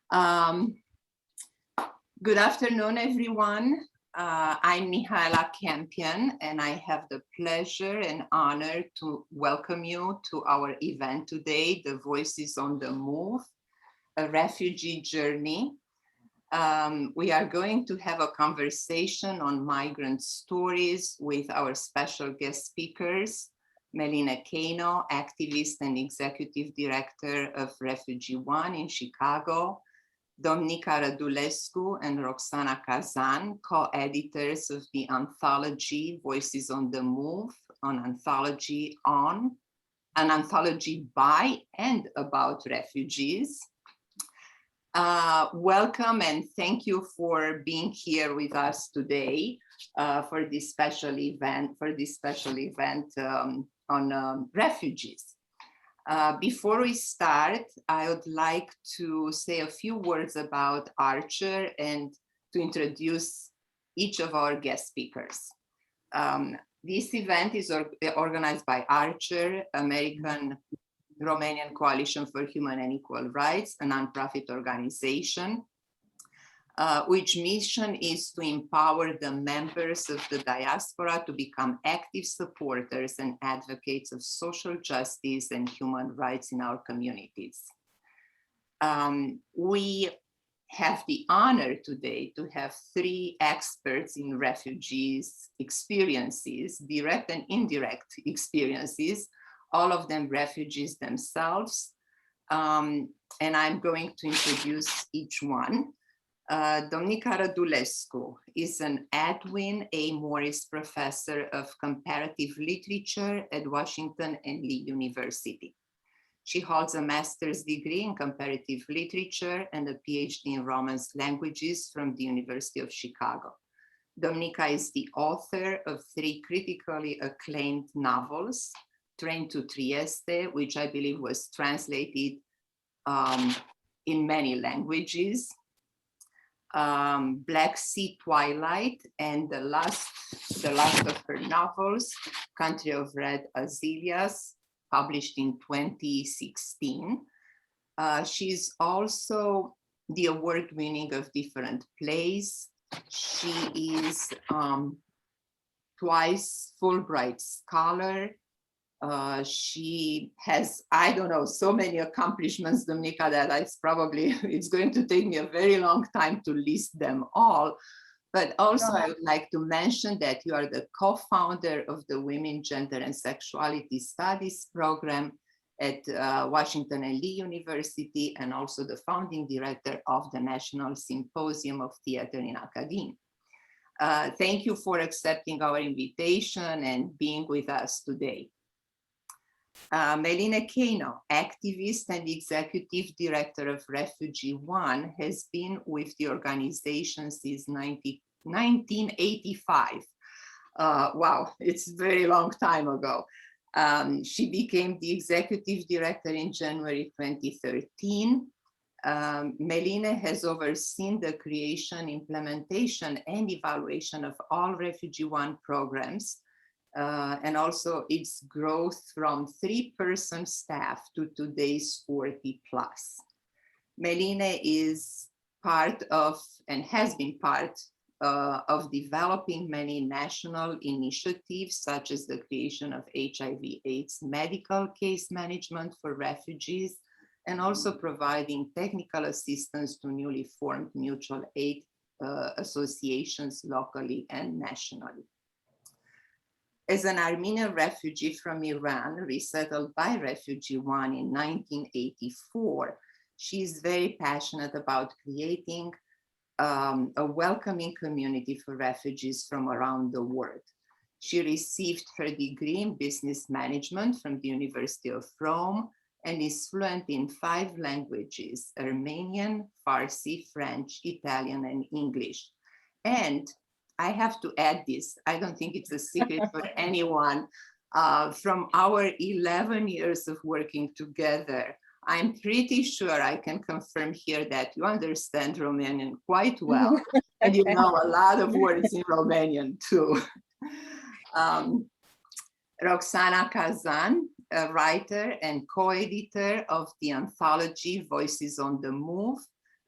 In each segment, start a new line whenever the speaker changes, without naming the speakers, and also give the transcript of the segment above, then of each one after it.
Um, Good afternoon, everyone. I'm Mihaela Campion, and I have the pleasure and honor to welcome you to our event today, The Voices on the Move, a Refugee Journey. We are going to have a conversation on migrant stories with our special guest speakers, Melineh Kano, activist and Executive Director of RefugeeOne in Chicago, Domnica Rădulescu and Roxana Cazan, co-editors of the anthology Voices on the Move, an anthology by and about refugees. Welcome and thank you for being here with us today for this special event on refugees. Before we start, I would like to say a few words about Archer and to introduce each of our guest speakers. This event is organized by Archer, Romanian Coalition for Human and Equal Rights, a nonprofit organization, which mission is to empower the members of the diaspora to become active supporters and advocates of social justice and human rights in our communities. We have the honor today to have three experts in refugees' experiences, direct and indirect experiences, all of them refugees themselves. And I'm going to introduce each one. Domnica Rădulescu is an Edwin A. Morris Professor of Comparative Literature at Washington and Lee University. She holds a master's degree in comparative literature and a PhD in Romance languages from the University of Chicago. Domnica is the author of three critically acclaimed novels, Train to Trieste, which I believe was translated in many languages, Black Sea Twilight, and the last of her novels, Country of Red Azaleas, published in 2016. She's also the award winning of different plays. She is twice Fulbright Scholar. She has, I don't know, so many accomplishments, Domnica, that it's going to take me a very long time to list them all. But also I would like to mention that you are the co-founder of the Women, Gender and Sexuality Studies program at Washington and Lee University, and also the founding director of the National Symposium of Theater in Academia. Thank you for accepting our invitation and being with us today. Melineh Kano, activist and executive director of RefugeeOne, has been with the organization since 1985. Wow, it's a very long time ago. She became the executive director in January 2013. Melineh has overseen the creation, implementation, and evaluation of all RefugeeOne programs, and also its growth from 3-person staff to today's 40 plus. Melineh is part of, and has been part of developing many national initiatives, such as the creation of HIV/AIDS medical case management for refugees, and also providing technical assistance to newly formed mutual aid associations locally and nationally. As an Armenian refugee from Iran, resettled by RefugeeOne in 1984, she is very passionate about creating a welcoming community for refugees from around the world. She received her degree in business management from the University of Rome and is fluent in 5 languages: Armenian, Farsi, French, Italian, and English. And I have to add this, I don't think it's a secret for anyone. From our 11 years of working together, I'm pretty sure I can confirm here that you understand Romanian quite well, and you know a lot of words in Romanian too. Roxana Cazan, a writer and co-editor of the anthology Voices on the Move,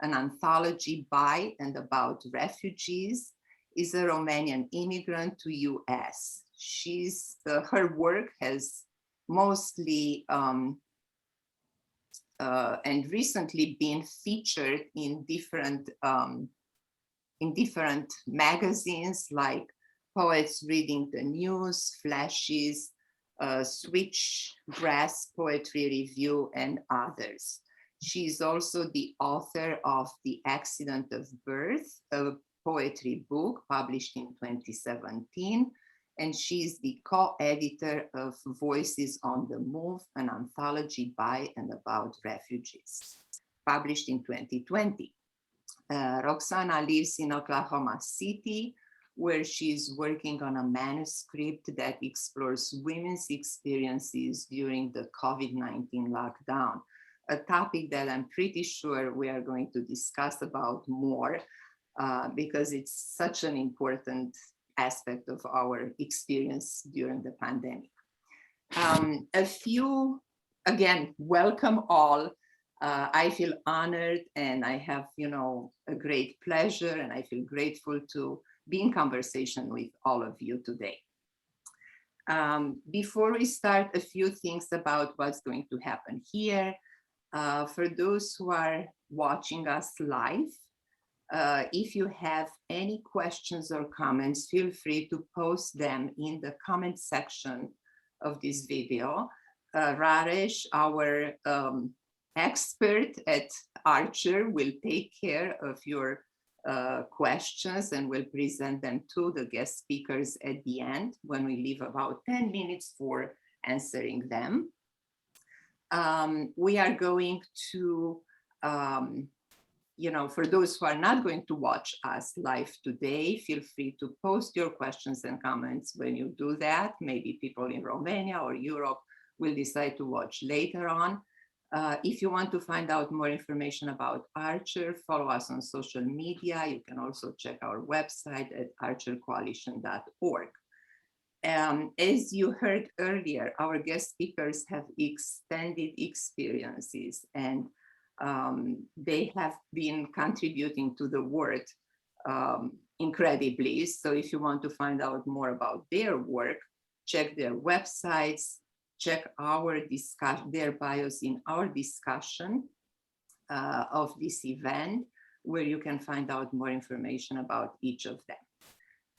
an anthology by and about refugees, is a Romanian immigrant to US. Her work has mostly and recently been featured in different magazines like Poets Reading the News, Flashes, Switchgrass Poetry Review, and others. She's also the author of The Accident of Birth, a poetry book published in 2017, and she's the co-editor of Voices on the Move, an anthology by and about refugees, published in 2020. Roxana lives in Oklahoma City, where she's working on a manuscript that explores women's experiences during the COVID-19 lockdown, a topic that I'm pretty sure we are going to discuss about more because it's such an important aspect of our experience during the pandemic. Again, welcome all. I feel honored and I have, a great pleasure, and I feel grateful to be in conversation with all of you today. Before we start, a few things about what's going to happen here. For those who are watching us live, if you have any questions or comments, feel free to post them in the comment section of this video. Raresh, our expert at Archer, will take care of your questions and will present them to the guest speakers at the end when we leave about 10 minutes for answering them. We are going to, for those who are not going to watch us live today, feel free to post your questions and comments when you do that. Maybe people in Romania or Europe will decide to watch later on. If you want to find out more information about Archer, follow us on social media. You can also check our website at archercoalition.org. As you heard earlier, our guest speakers have extended experiences, and they have been contributing to the work incredibly. So if you want to find out more about their work, check their websites, check their bios in our discussion of this event, where you can find out more information about each of them.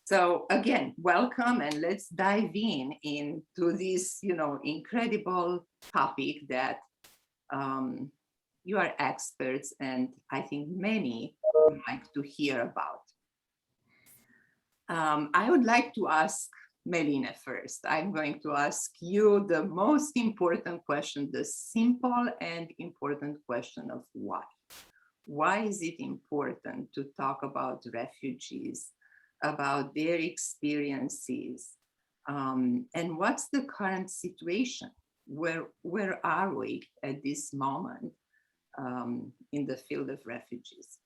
So again, welcome, and let's dive into this, incredible topic that you are experts, and I think many would like to hear about. I would like to ask Melineh first. I'm going to ask you the most important question, the simple and important question of why. Why is it important to talk about refugees, about their experiences, and what's the current situation? Where are we at this moment in the field of refugees?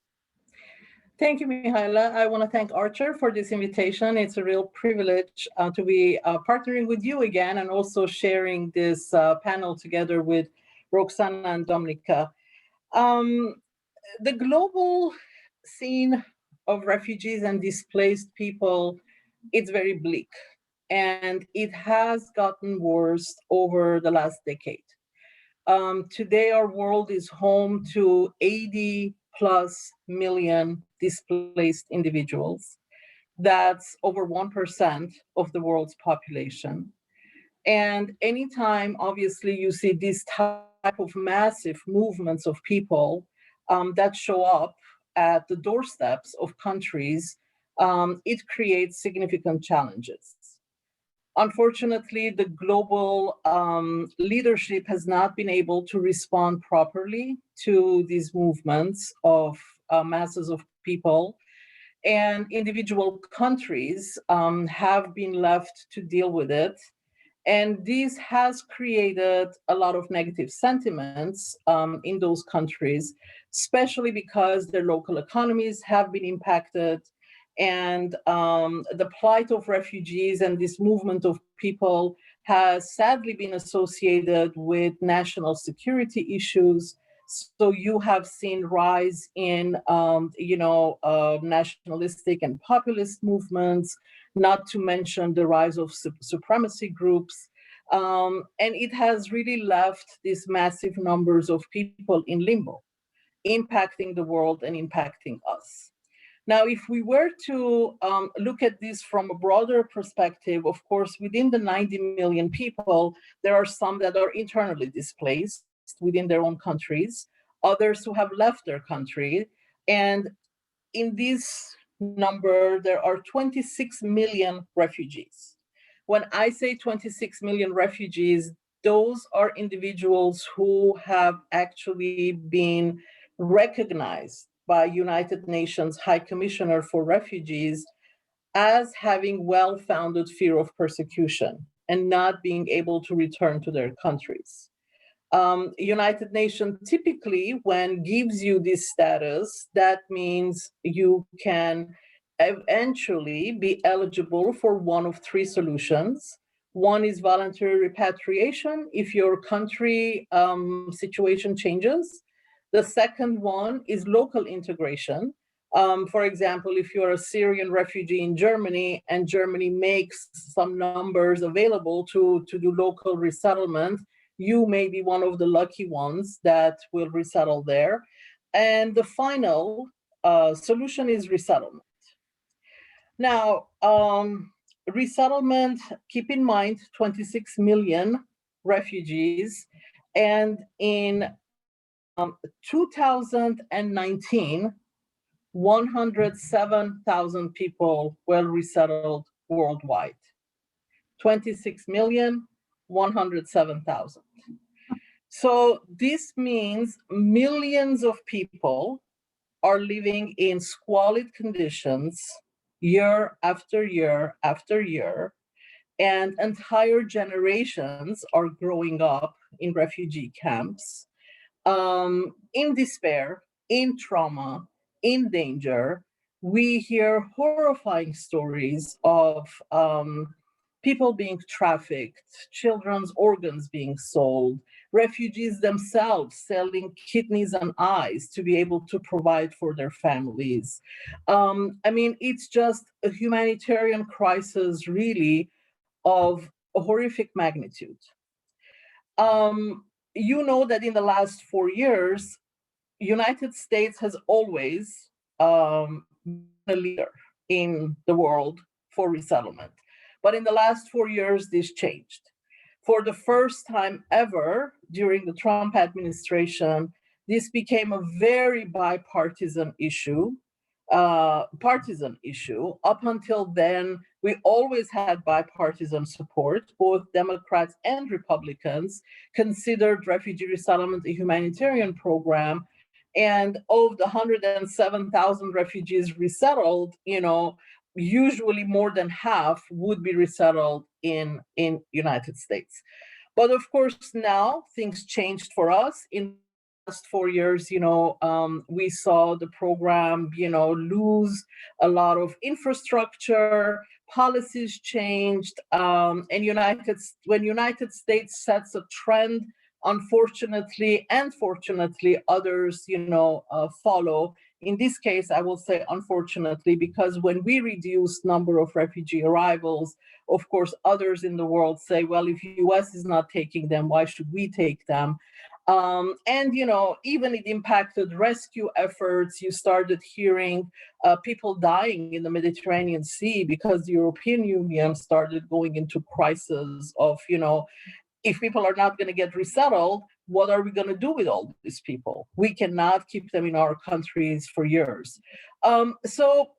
Thank you, Mihaela. I want to thank Archer for this invitation. It's a real privilege to be partnering with you again, and also sharing this panel together with Roxana and Domnica. The global scene of refugees and displaced people, it's very bleak, and it has gotten worse over the last decade. Today, our world is home to 80+ million displaced individuals. That's over 1% of the world's population. And anytime, obviously, you see this type of massive movements of people that show up at the doorsteps of countries, it creates significant challenges. Unfortunately, the global leadership has not been able to respond properly to these movements of masses of people, and individual countries have been left to deal with it. And this has created a lot of negative sentiments in those countries, especially because their local economies have been impacted. And the plight of refugees and this movement of people has sadly been associated with national security issues, So you have seen rise in, nationalistic and populist movements, not to mention the rise of supremacy groups. And it has really left these massive numbers of people in limbo, impacting the world and impacting us. Now, if we were to look at this from a broader perspective, of course, within the 90 million people, there are some that are internally displaced within their own countries, others who have left their country. And in this number, there are 26 million refugees. When I say 26 million refugees, those are individuals who have actually been recognized by United Nations High Commissioner for Refugees as having well-founded fear of persecution and not being able to return to their countries. United Nations typically, when gives you this status, that means you can eventually be eligible for one of three solutions. One is voluntary repatriation if your country situation changes. The second one is local integration. For example, if you're a Syrian refugee in Germany and Germany makes some numbers available to do local resettlement, you may be one of the lucky ones that will resettle there. And the final solution is resettlement. Now, resettlement, keep in mind, 26 million refugees. And in 2019, 107,000 people were resettled worldwide. 26 million, 107,000. So this means millions of people are living in squalid conditions year after year after year, and entire generations are growing up in refugee camps, in despair, in trauma, in danger. We hear horrifying stories of people being trafficked, children's organs being sold, refugees themselves selling kidneys and eyes to be able to provide for their families. It's just a humanitarian crisis, really, of a horrific magnitude. You know that in the last 4 years, United States has always been a leader in the world for resettlement. But in the last 4 years, this changed. For the first time ever during the Trump administration, this became a very bipartisan issue, partisan issue. Up until then, we always had bipartisan support. Both Democrats and Republicans considered refugee resettlement a humanitarian program. And of the 107,000 refugees resettled, usually more than half would be resettled in United States. But of course, now things changed for us. In the last 4 years, we saw the program, lose a lot of infrastructure, policies changed, and when United States sets a trend, unfortunately and fortunately, others, follow. In this case, I will say unfortunately, because when we reduce number of refugee arrivals, of course, others in the world say, well, if US is not taking them, why should we take them? Even it impacted rescue efforts. You started hearing people dying in the Mediterranean Sea because the European Union started going into crisis of, if people are not going to get resettled, what are we going to do with all these people? We cannot keep them in our countries for years. So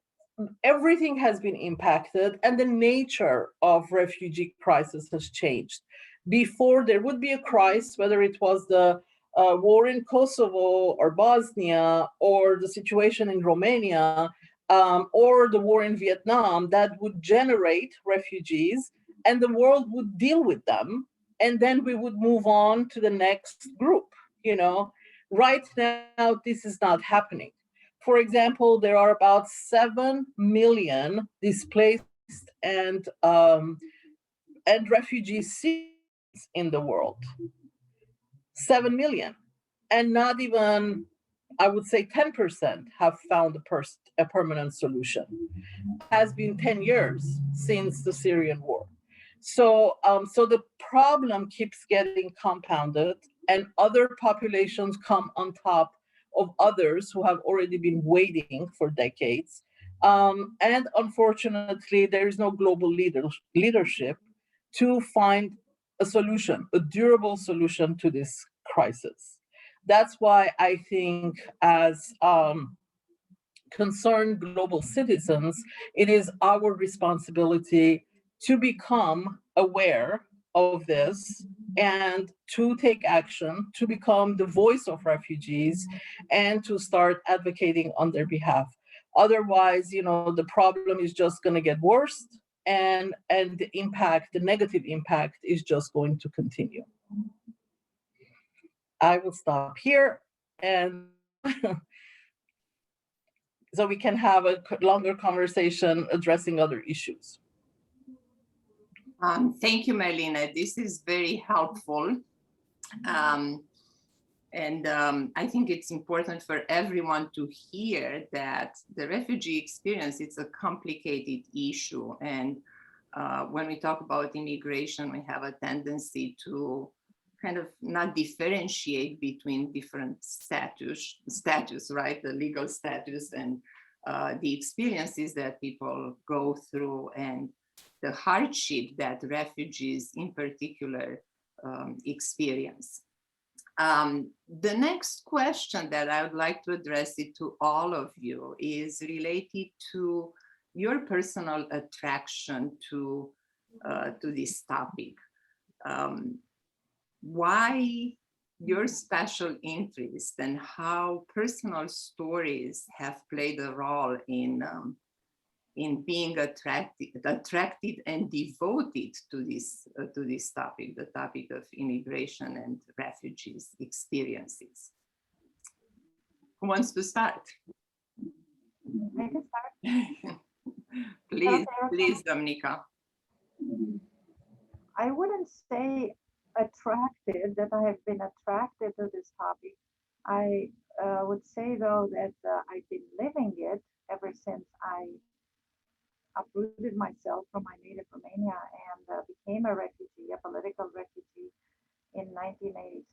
everything has been impacted, and the nature of refugee crisis has changed. Before, there would be a crisis, whether it was the war in Kosovo or Bosnia, or the situation in Romania, or the war in Vietnam, that would generate refugees, and the world would deal with them. And then we would move on to the next group. Right now, this is not happening. For example, there are about 7 million displaced and refugees in the world. 7 million. and not even, I would say 10% have found a permanent solution. It has been 10 years since the Syrian war. So the problem keeps getting compounded, and other populations come on top of others who have already been waiting for decades. And unfortunately, there is no global leadership to find a solution, a durable solution to this crisis. That's why I think, as concerned global citizens, it is our responsibility to become aware of this and to take action, to become the voice of refugees, and to start advocating on their behalf. Otherwise, the problem is just going to get worse, and the negative impact is just going to continue. I will stop here, and so we can have a longer conversation addressing other issues.
Thank you, Melineh. This is very helpful. I think it's important for everyone to hear that the refugee experience, it's a complicated issue. And when we talk about immigration, we have a tendency to kind of not differentiate between different status, right? The legal status and the experiences that people go through and the hardship that refugees in particular experience. The next question that I would like to address it to all of you is related to your personal attraction to this topic. Why your special interest and how personal stories have played a role in being attracted and devoted to this topic, the topic of immigration and refugees experiences. Who wants to start?
I can start.
Please, Domnica.
I wouldn't say attracted, that I have been attracted to this topic. I would say, though, that I've been living it ever since I uprooted myself from my native Romania and became a refugee, a political refugee, in 1983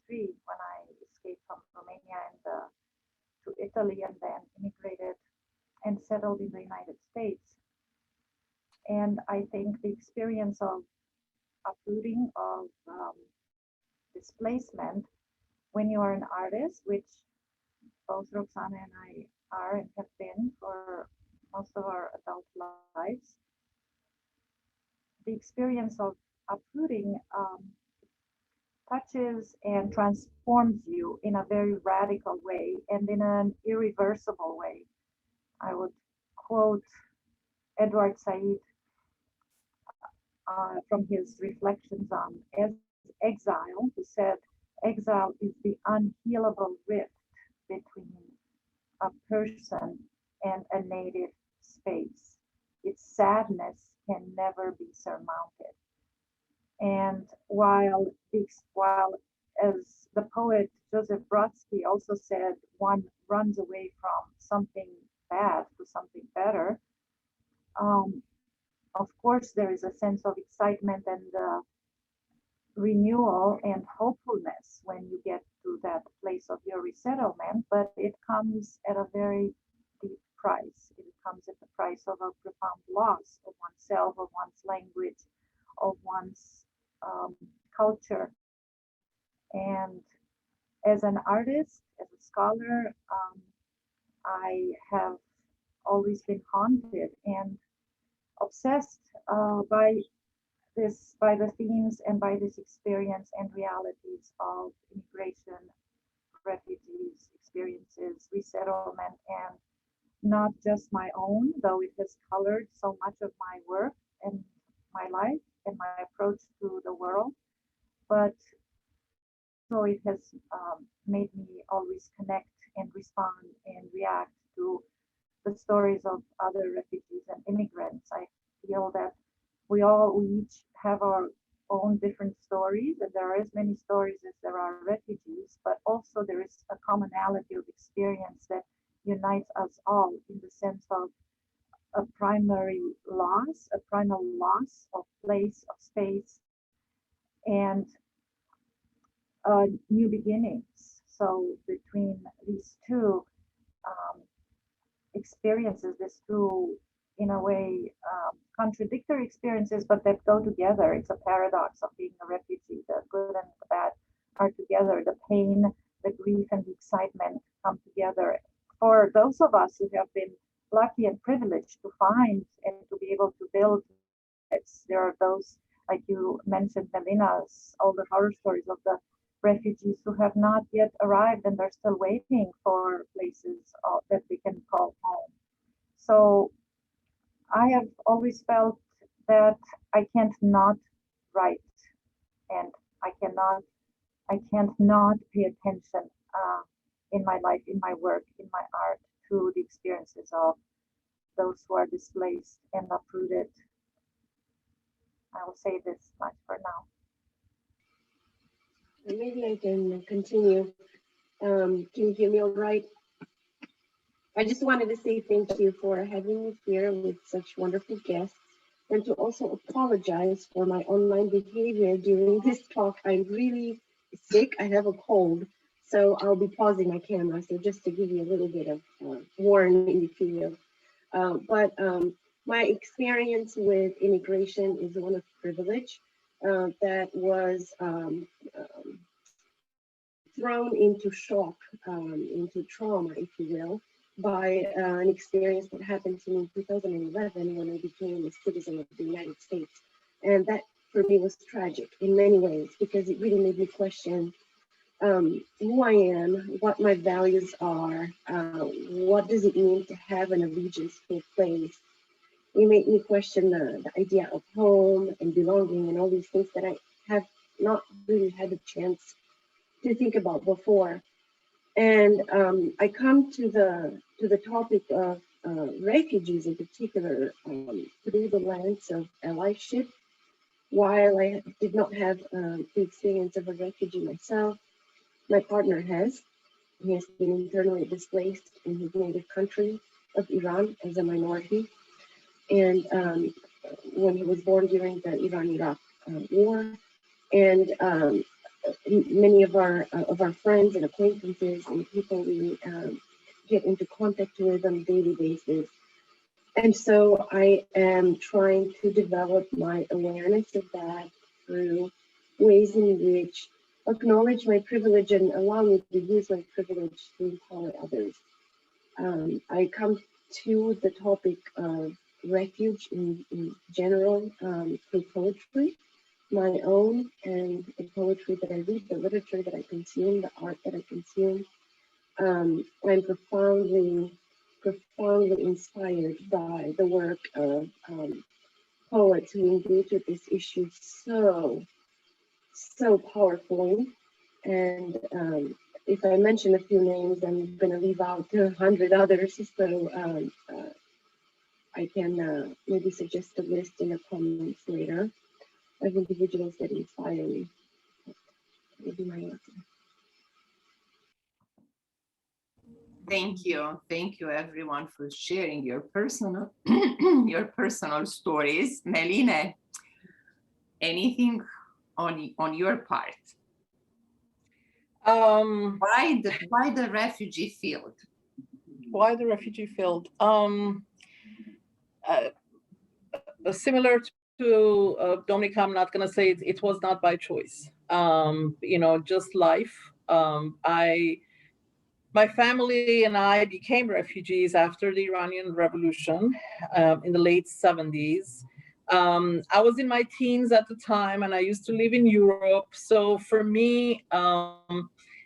when I escaped from Romania and to Italy, and then immigrated and settled in the United States. And I think the experience of uprooting, of displacement, when you are an artist, which both Roxana and I are and have been for most of our adult lives, the experience of uprooting touches and transforms you in a very radical way and in an irreversible way. I would quote Edward Said from his reflections on exile, who said, "Exile is the unhealable rift between a person and a native space. Its sadness can never be surmounted." And while as the poet Joseph Brodsky also said, one runs away from something bad to something better, of course there is a sense of excitement and renewal and hopefulness when you get to that place of your resettlement, but it comes at a very deep price. It comes at the price of a profound loss of oneself, of one's language, of one's culture. And as an artist, as a scholar, I have always been haunted and obsessed by the themes and by this experience and realities of immigration, refugees, experiences, resettlement, and not just my own, though it has colored so much of my work and my life and my approach to the world, but also it has made me always connect and respond and react to the stories of other refugees and immigrants. I feel that we each have our own different stories, and there are as many stories as there are refugees, but also there is a commonality of experience that unites us all in the sense of a primal loss of place, of space, and new beginnings. So between these two experiences, these two, in a way, contradictory experiences, but that go together. It's a paradox of being a refugee. The good and the bad are together. The pain, the grief, and the excitement come together. For those of us who have been lucky and privileged to find and to be able to build, there are those, like you mentioned, Melineh's, all the horror stories of the refugees who have not yet arrived and they're still waiting for places that they can call home. So I have always felt that I can't not write, and I can't not pay attention in my life, in my work, in my art, to the experiences of those who are displaced and uprooted. I will say this much for now.
Maybe I can continue. Can you hear me all right? I just wanted to say thank you for having me here with such wonderful guests, and to also apologize for my online behavior during this talk. I'm really sick. I have a cold, so I'll be pausing my camera. So just to give you a little bit of warning, if you will. But my experience with immigration is one of privilege that was thrown into shock, into trauma, if you will, by an experience that happened to me in 2011 when I became a citizen of the United States. And that for me was tragic in many ways, because it really made me question who I am, what my values are, what does it mean to have an allegiance to a place. It made me question the idea of home and belonging and all these things that I have not really had a chance to think about before. And I come to the topic of refugees in particular through the lens of allyship. While I did not have the experience of a refugee myself, my partner has. He has been internally displaced in his native country of Iran as a minority. And when he was born during the Iran-Iraq war, and many of our friends and acquaintances and people we get into contact with on a daily basis. And so I am trying to develop my awareness of that through ways in which acknowledge my privilege and allow me to use my privilege to empower others. I come to the topic of refuge in general through poetry, my own, and the poetry that I read, the literature that I consume, the art that I consume. I'm profoundly inspired by the work of poets who engage with this issue so powerfully. And if I mention a few names, I'm going to leave out 100 others. So I can maybe suggest a list in the comments later of individuals that inspire me. Maybe my answer.
Thank you everyone for sharing your personal stories. Melineh, anything on your part? Why the refugee field?
Why the refugee field? Similar to Domnica, I'm not going to say it was not by choice. Just life. My family and I became refugees after the Iranian Revolution in the late 70s. I was in my teens at the time, and I used to live in Europe. So for me,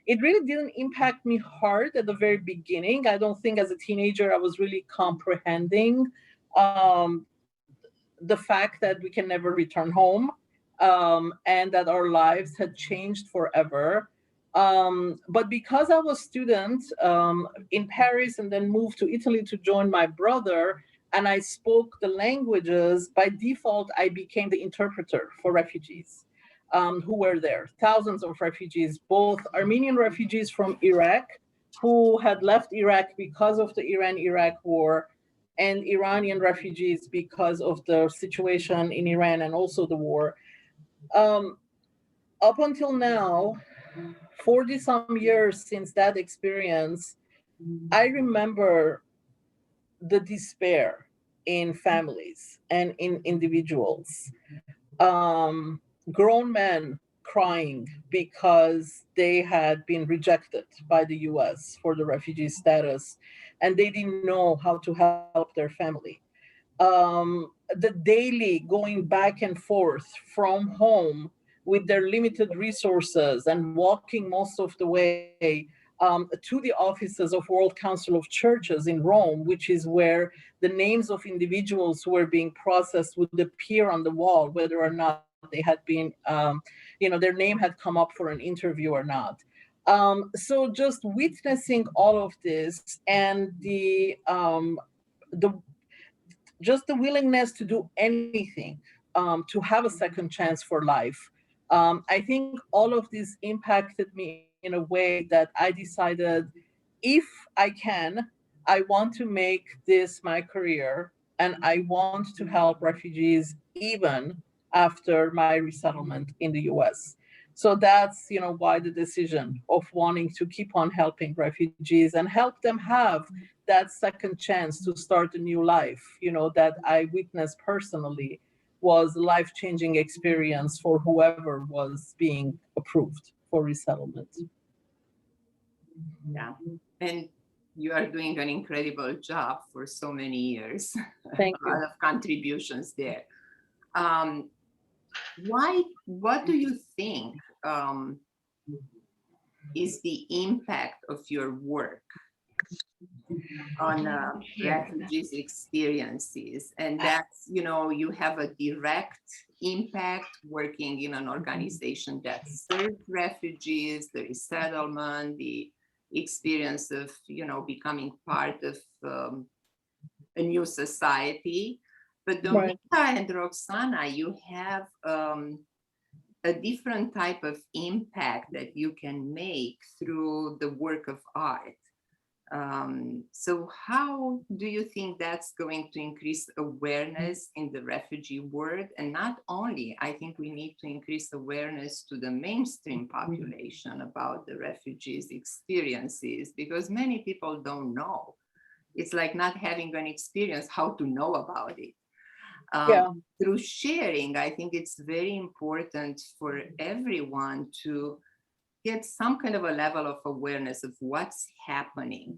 it really didn't impact me hard at the very beginning. I don't think as a teenager I was really comprehending the fact that we can never return home and that our lives had changed forever. But because I was a student in Paris and then moved to Italy to join my brother, and I spoke the languages, by default, I became the interpreter for refugees. who were there. Thousands of refugees, both Armenian refugees from Iraq, who had left Iraq because of the Iran-Iraq war, and Iranian refugees because of the situation in Iran and also the war. Up until now, 40 some years since that experience, I remember the despair in families and in individuals. Grown men crying because they had been rejected by the US for the refugee status, and they didn't know how to help their family. The daily going back and forth from home with their limited resources and walking most of the way to the offices of World Council of Churches in Rome, which is where the names of individuals who were being processed would appear on the wall, whether or not they had been, their name had come up for an interview or not. So just witnessing all of this and just the willingness to do anything to have a second chance for life. I think all of this impacted me in a way that I decided, if I can, I want to make this my career, and I want to help refugees even after my resettlement in the US. So that's, why the decision of wanting to keep on helping refugees and help them have that second chance to start a new life, that I witnessed personally, was a life-changing experience for whoever was being approved for resettlement.
Yeah, and you are doing an incredible job for so many years.
Thank you.
A lot of contributions there. What do you think is the impact of your work on refugees' experiences? And that's, you have a direct impact working in an organization that serves refugees, the resettlement, the experience of, becoming part of a new society. But Domnica and Roxana, you have a different type of impact that you can make through the work of art. So how do you think that's going to increase awareness in the refugee world? And not only, I think we need to increase awareness to the mainstream population about the refugees' experiences, because many people don't know. It's like not having an experience, how to know about it. Through sharing, I think it's very important for everyone to get some kind of a level of awareness of what's happening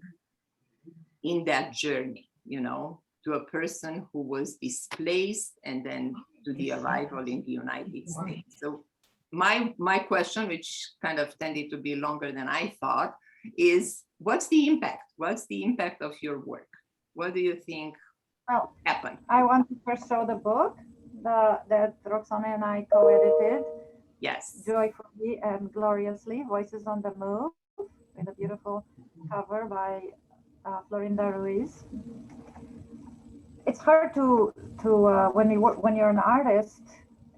in that journey, to a person who was displaced and then to the arrival in the United States. So my question, which kind of tended to be longer than I thought, is what's the impact? What's the impact of your work? What do you think happened?
I want to first show the book that Roxana and I co-edited.
Yes.
Joyfully and Gloriously, Voices on the Move, with a beautiful cover by Florinda Ruiz. It's hard to when you're an artist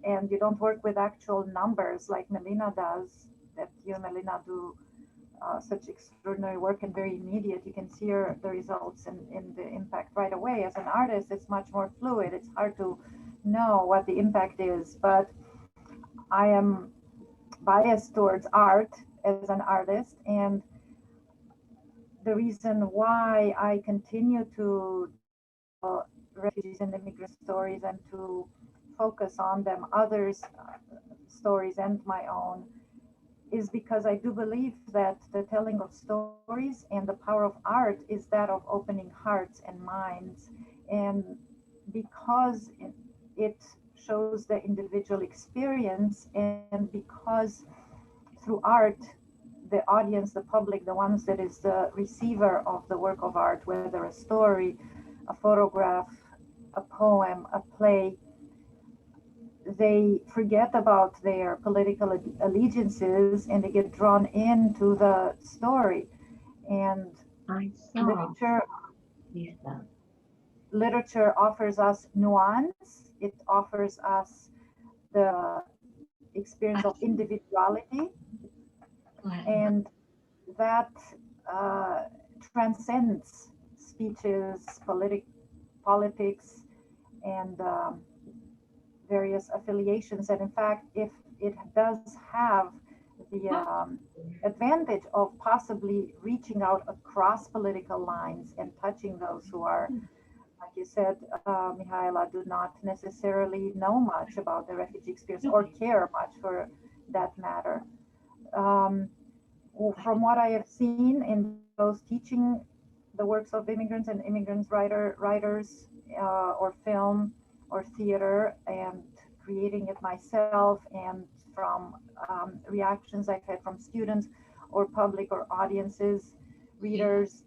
and you don't work with actual numbers like Melineh does, that you and Melineh do such extraordinary work and very immediate. You can see the results and the impact right away. As an artist, it's much more fluid. It's hard to know what the impact is, but I am biased towards art as an artist, and the reason why I continue to tell refugees and immigrant stories and to focus on them, others' stories and my own, is because I do believe that the telling of stories and the power of art is that of opening hearts and minds, and because it shows the individual experience, and because through art, the audience, the public, the ones that is the receiver of the work of art, whether a story, a photograph, a poem, a play, they forget about their political allegiances and they get drawn into the story. And literature offers us nuance. It offers us the experience of individuality, and that transcends speeches, politics, and various affiliations. And in fact, if it does have the advantage of possibly reaching out across political lines and touching those who are, like you said, Mihaela, do not necessarily know much about the refugee experience or care much for that matter. From what I have seen in those teaching the works of immigrants and immigrants writers or film or theater, and creating it myself, and from reactions I've had from students or public or audiences, readers,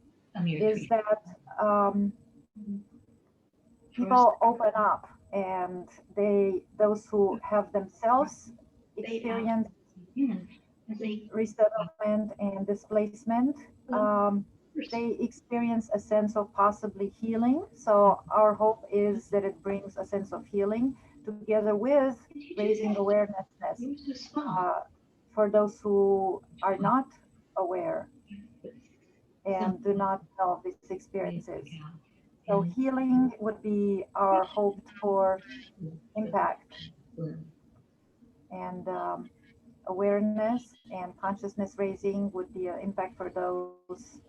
is that people open up, and those who have themselves experienced resettlement and displacement, they experience a sense of possibly healing. So our hope is that it brings a sense of healing together with raising awareness for those who are not aware and do not know these experiences. So healing would be our hoped for impact, and awareness and consciousness raising would be an impact for those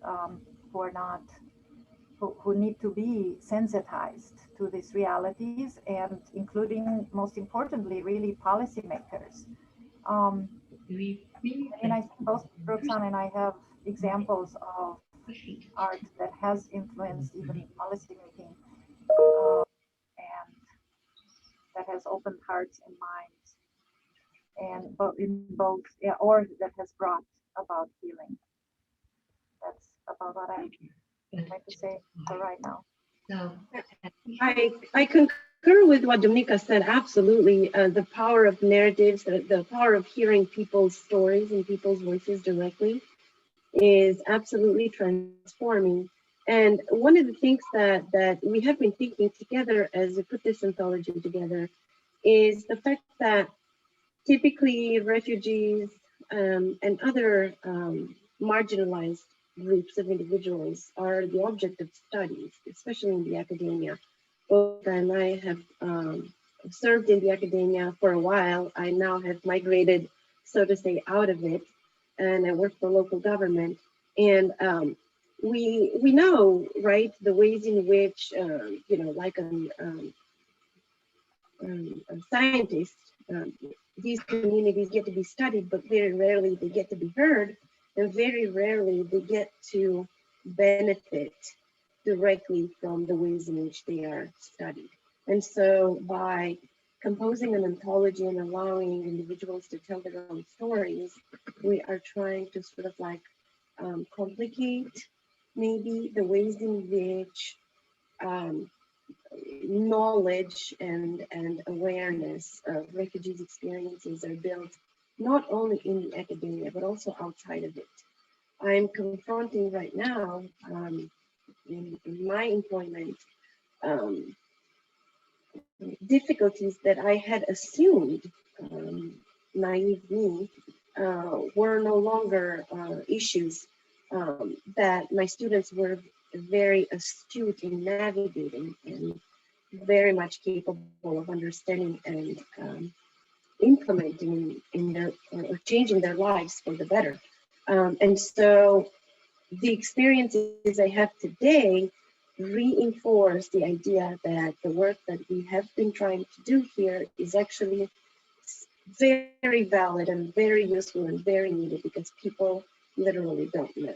who are not, who need to be sensitized to these realities, and including, most importantly, really policymakers. And I think both Roxana and I have examples of art that has influenced even policymaking, and that has opened hearts and minds, and or that has brought about healing. That's about what I like to say for right now.
I concur with what Domnica said, absolutely. The power of narratives, the power of hearing people's stories and people's voices directly is absolutely transforming. And one of the things that we have been thinking together as we put this anthology together is the fact that typically refugees and other marginalized groups of individuals are the object of studies, especially in the academia. Both and I have served in the academia for a while. I now have migrated, so to say, out of it, and I work for local government. And we know, right, the ways in which, like a scientist, these communities get to be studied, but very rarely they get to be heard, and very rarely they get to benefit directly from the ways in which they are studied. And so by composing an anthology and allowing individuals to tell their own stories, we are trying to sort of like complicate maybe the ways in which knowledge and awareness of refugees' experiences are built not only in the academia, but also outside of it. I'm confronting right now in my employment difficulties that I had assumed, naive me, were no longer issues that my students were very astute in navigating and very much capable of understanding and implementing in their or changing their lives for the better. And so the experiences I have today reinforce the idea that the work that we have been trying to do here is actually very valid and very useful and very needed, because people literally don't know.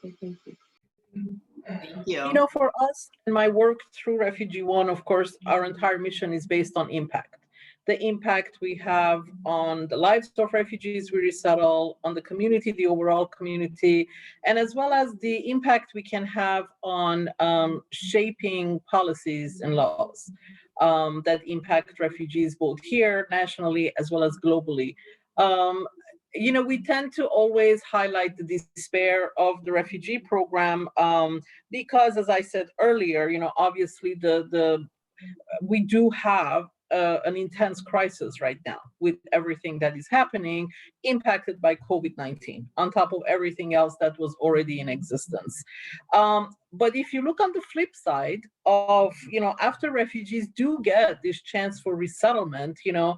Okay, thank you.
Thank you.
You know, for us and my work through RefugeeOne, of course, our entire mission is based on impact. The impact we have on the lives of refugees we resettle, on the community, the overall community, and as well as the impact we can have on shaping policies and laws that impact refugees both here, nationally, as well as globally. You know, we tend to always highlight the despair of the refugee program because, as I said earlier, you know, obviously we do have an intense crisis right now with everything that is happening, impacted by COVID-19, on top of everything else that was already in existence. But if you look on the flip side of, after refugees do get this chance for resettlement, 95%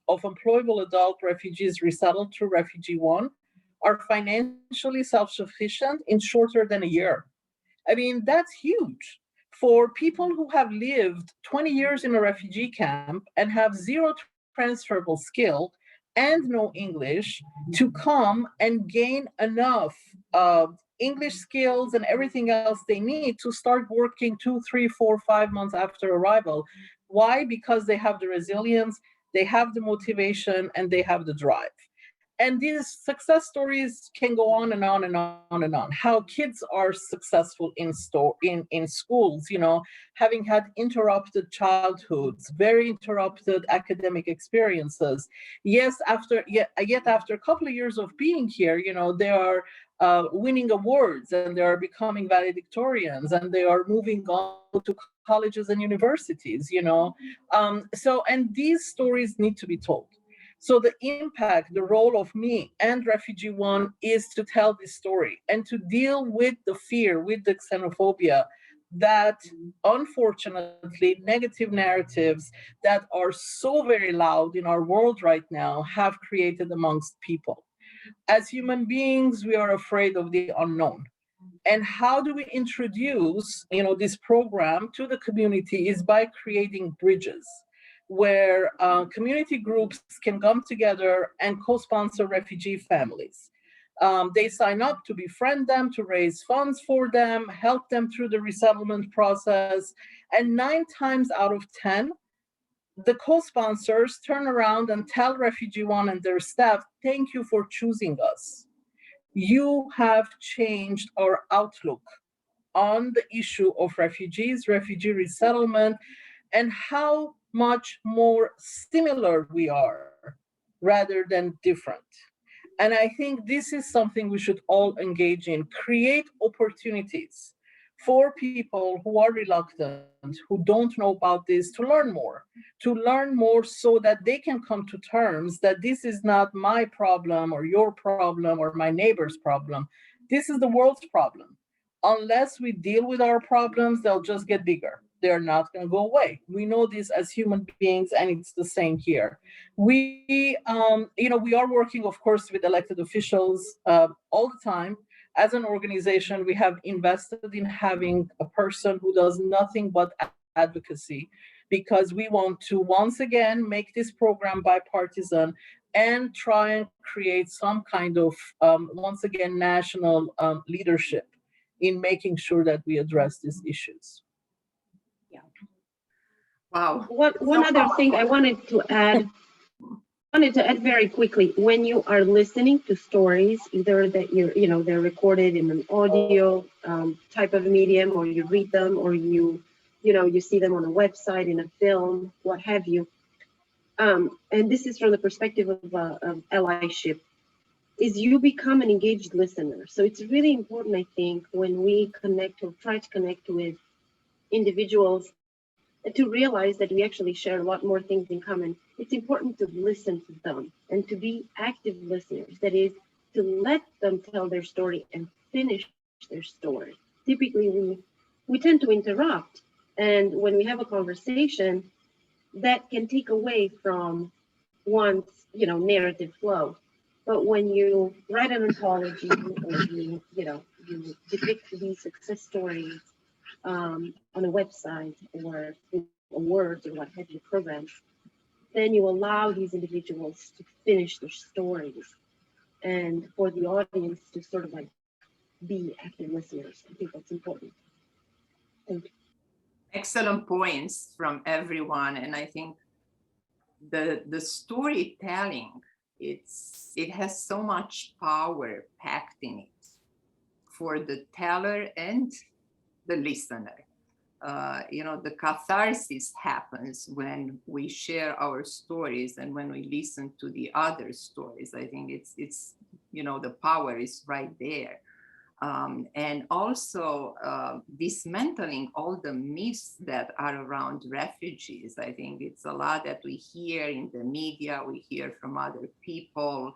of employable adult refugees resettled through RefugeeOne are financially self-sufficient in shorter than a year. I mean, that's huge. For people who have lived 20 years in a refugee camp and have zero transferable skill and no English to come and gain enough English skills and everything else they need to start working 2, 3, 4, 5 months after arrival. Why? Because they have the resilience, they have the motivation, and they have the drive. And these success stories can go on and on and on and on. How kids are successful in schools, having had interrupted childhoods, very interrupted academic experiences. Yes, yet after a couple of years of being here, they are winning awards, and they are becoming valedictorians, and they are moving on to colleges and universities. And these stories need to be told. So the impact, the role of me and RefugeeOne is to tell this story and to deal with the fear, with the xenophobia that, unfortunately, negative narratives that are so very loud in our world right now have created amongst people. As human beings, we are afraid of the unknown. And how do we introduce, this program to the community is by creating bridges, where community groups can come together and co-sponsor refugee families. They sign up to befriend them, to raise funds for them, help them through the resettlement process. And 9 times out of 10, the co-sponsors turn around and tell RefugeeOne and their staff, thank you for choosing us. You have changed our outlook on the issue of refugees, refugee resettlement, and how much more similar we are rather than different. And I think this is something we should all engage in, create opportunities for people who are reluctant, who don't know about this, to learn more so that they can come to terms that this is not my problem or your problem or my neighbor's problem. This is the world's problem. Unless we deal with our problems, they'll just get bigger. They're not going to go away. We know this as human beings, and it's the same here. We are working, of course, with elected officials all the time. As an organization, we have invested in having a person who does nothing but advocacy, because we want to once again make this program bipartisan and try and create some kind of once again national leadership in making sure that we address these issues.
Yeah.
Wow.
One other thing I wanted to add very quickly. When you are listening to stories, either that they're recorded in an audio type of medium, or you read them, or you see them on a website, in a film, what have you. And this is from the perspective of allyship, is you become an engaged listener. So it's really important, I think, when we connect or try to connect with individuals, to realize that we actually share a lot more things in common. It's important to listen to them and to be active listeners. That is, to let them tell their story and finish their story. Typically, we tend to interrupt. And when we have a conversation, that can take away from one's, narrative flow. But when you write an anthology, or you depict these success stories on a website, or words, or what have you, programs, then you allow these individuals to finish their stories, and for the audience to sort of like be active listeners. I think that's important. Thank you.
Excellent points from everyone, and I think the storytelling, it has so much power packed in it for the teller and the listener. The catharsis happens when we share our stories and when we listen to the other stories. I think it's the power is right there. And also dismantling all the myths that are around refugees. I think it's a lot that we hear in the media, we hear from other people,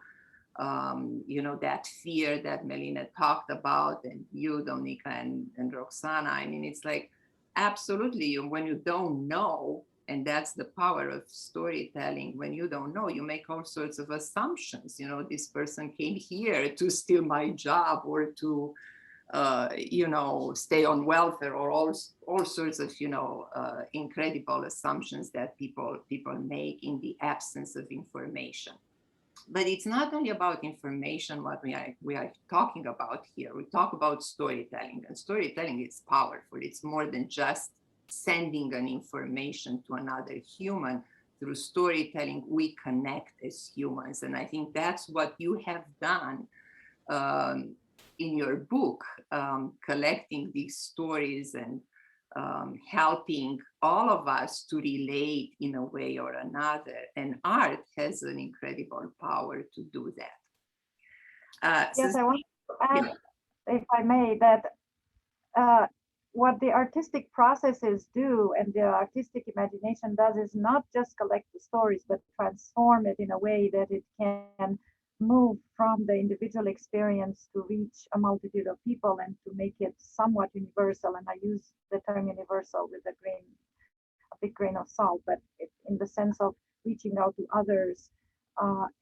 you know, that fear that Melineh talked about, and you, Domnica, and Roxana. I mean, it's like, absolutely, when you don't know, and that's the power of storytelling. When you don't know, you make all sorts of assumptions. You know, this person came here to steal my job, or to, you know, stay on welfare, or all sorts of, you know, incredible assumptions that people make in the absence of information. But it's not only about information what we are talking about here. We talk about storytelling, and storytelling is powerful. It's more than just sending an information to another human. Through storytelling, we connect as humans. And I think that's what you have done in your book, collecting these stories and helping all of us to relate in a way or another. And art has an incredible power to do that.
Yes, I want to add, if I may, that what the artistic processes do and the artistic imagination does is not just collect the stories, but transform it in a way that it can move from the individual experience to reach a multitude of people and to make it somewhat universal. And I use the term universal with a big grain of salt, but in the sense of reaching out to others.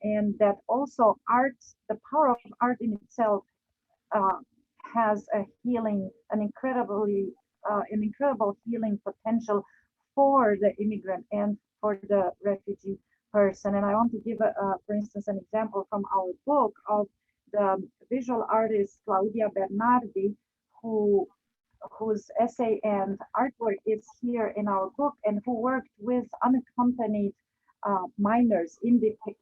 And that also art, the power of art in itself has a healing, an incredible healing potential for the immigrant and for the refugee person. And I want to give, for instance, an example from our book of the visual artist Claudia Bernardi, whose essay and artwork is here in our book, and who worked with unaccompanied minors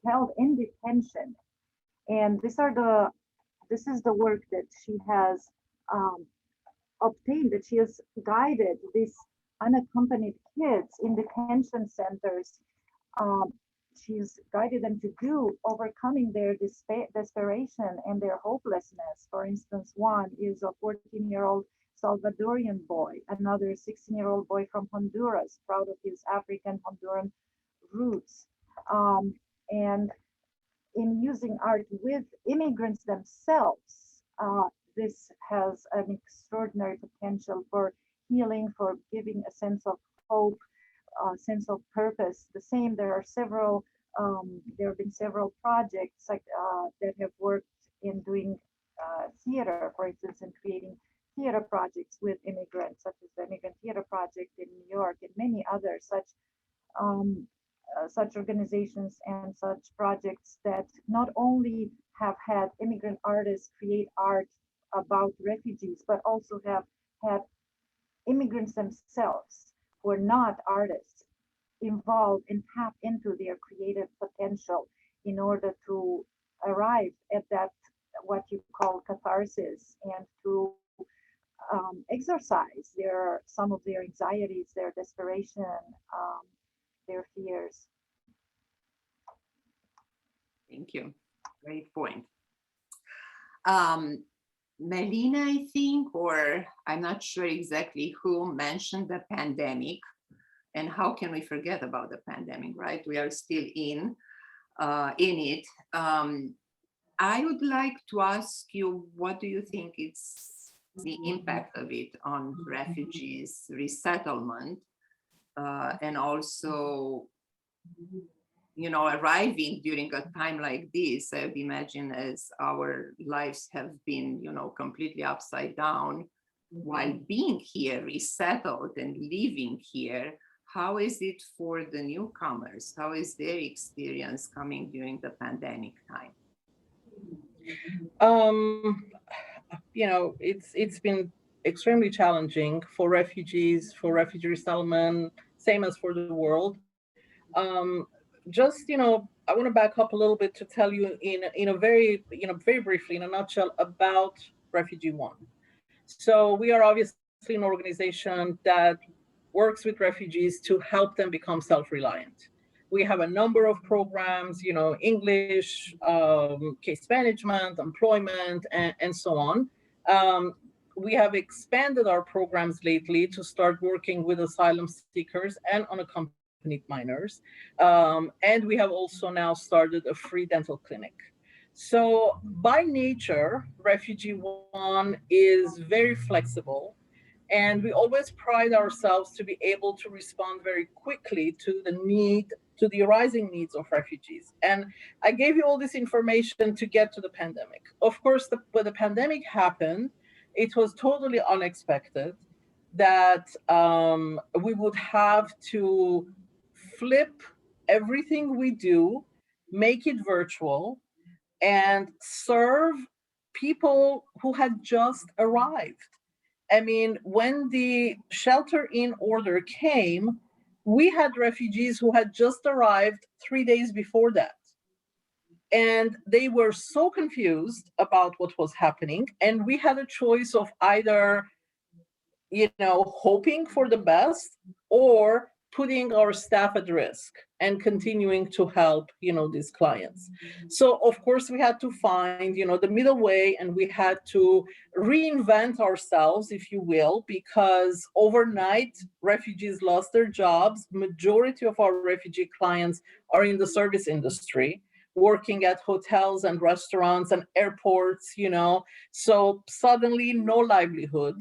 held in detention. And this is the work that she has obtained, that she has guided these unaccompanied kids in detention centers. She's guided them to do, overcoming their desperation and their hopelessness. For instance, one is a 14-year-old Salvadorian boy, another 16-year-old boy from Honduras, proud of his African Honduran roots. And in using art with immigrants themselves, this has an extraordinary potential for healing, for giving a sense of hope, sense of purpose. The same, there have been several projects that have worked in doing theater, for instance, in creating theater projects with immigrants, such as the Immigrant Theater Project in New York, and many others such organizations and such projects that not only have had immigrant artists create art about refugees, but also have had immigrants themselves who are not artists involved and tap into their creative potential in order to arrive at that, what you call catharsis, and to exorcise some of their anxieties, their desperation, their fears.
Thank you. Great point. Melineh, I think, or I'm not sure exactly who, mentioned the pandemic. And how can we forget about the pandemic, right? We are still in it. I would like to ask you, what do you think is the impact of it on refugees, resettlement, and also, you know, arriving during a time like this? I would imagine, as our lives have been, you know, completely upside down while being here, resettled and living here. How is it for the newcomers? How is their experience coming during the pandemic time?
You know, it's been extremely challenging for refugees, for refugee resettlement, same as for the world. Just, you know, I want to back up a little bit to tell you in a very, you know, very briefly, in a nutshell, about RefugeeOne. So we are obviously an organization that works with refugees to help them become self-reliant. We have a number of programs, you know, English, case management, employment, and so on. We have expanded our programs lately to start working with asylum seekers and unaccompanied minors. And we have also now started a free dental clinic. So by nature, RefugeeOne is very flexible. And we always pride ourselves to be able to respond very quickly to the arising needs of refugees. And I gave you all this information to get to the pandemic. Of course, when the pandemic happened, it was totally unexpected that we would have to flip everything we do, make it virtual, and serve people who had just arrived. I mean, when the shelter-in order came, we had refugees who had just arrived 3 days before that. And they were so confused about what was happening. And we had a choice of either, hoping for the best or putting our staff at risk and continuing to help, these clients. So of course we had to find, the middle way, and we had to reinvent ourselves, if you will, because overnight refugees lost their jobs. Majority of our refugee clients are in the service industry, working at hotels and restaurants and airports, so suddenly no livelihood.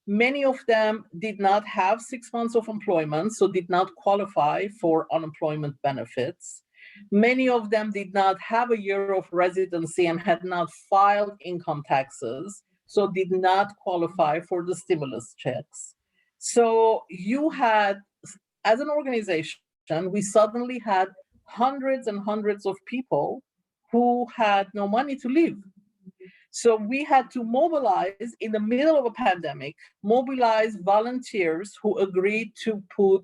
Many of them did not have 6 months of employment, so did not qualify for unemployment benefits. Many of them did not have a year of residency and had not filed income taxes, so did not qualify for the stimulus checks. So you had, as an organization, we suddenly had hundreds and hundreds of people who had no money to live. So we had to mobilize in the middle of a pandemic, mobilize volunteers who agreed to put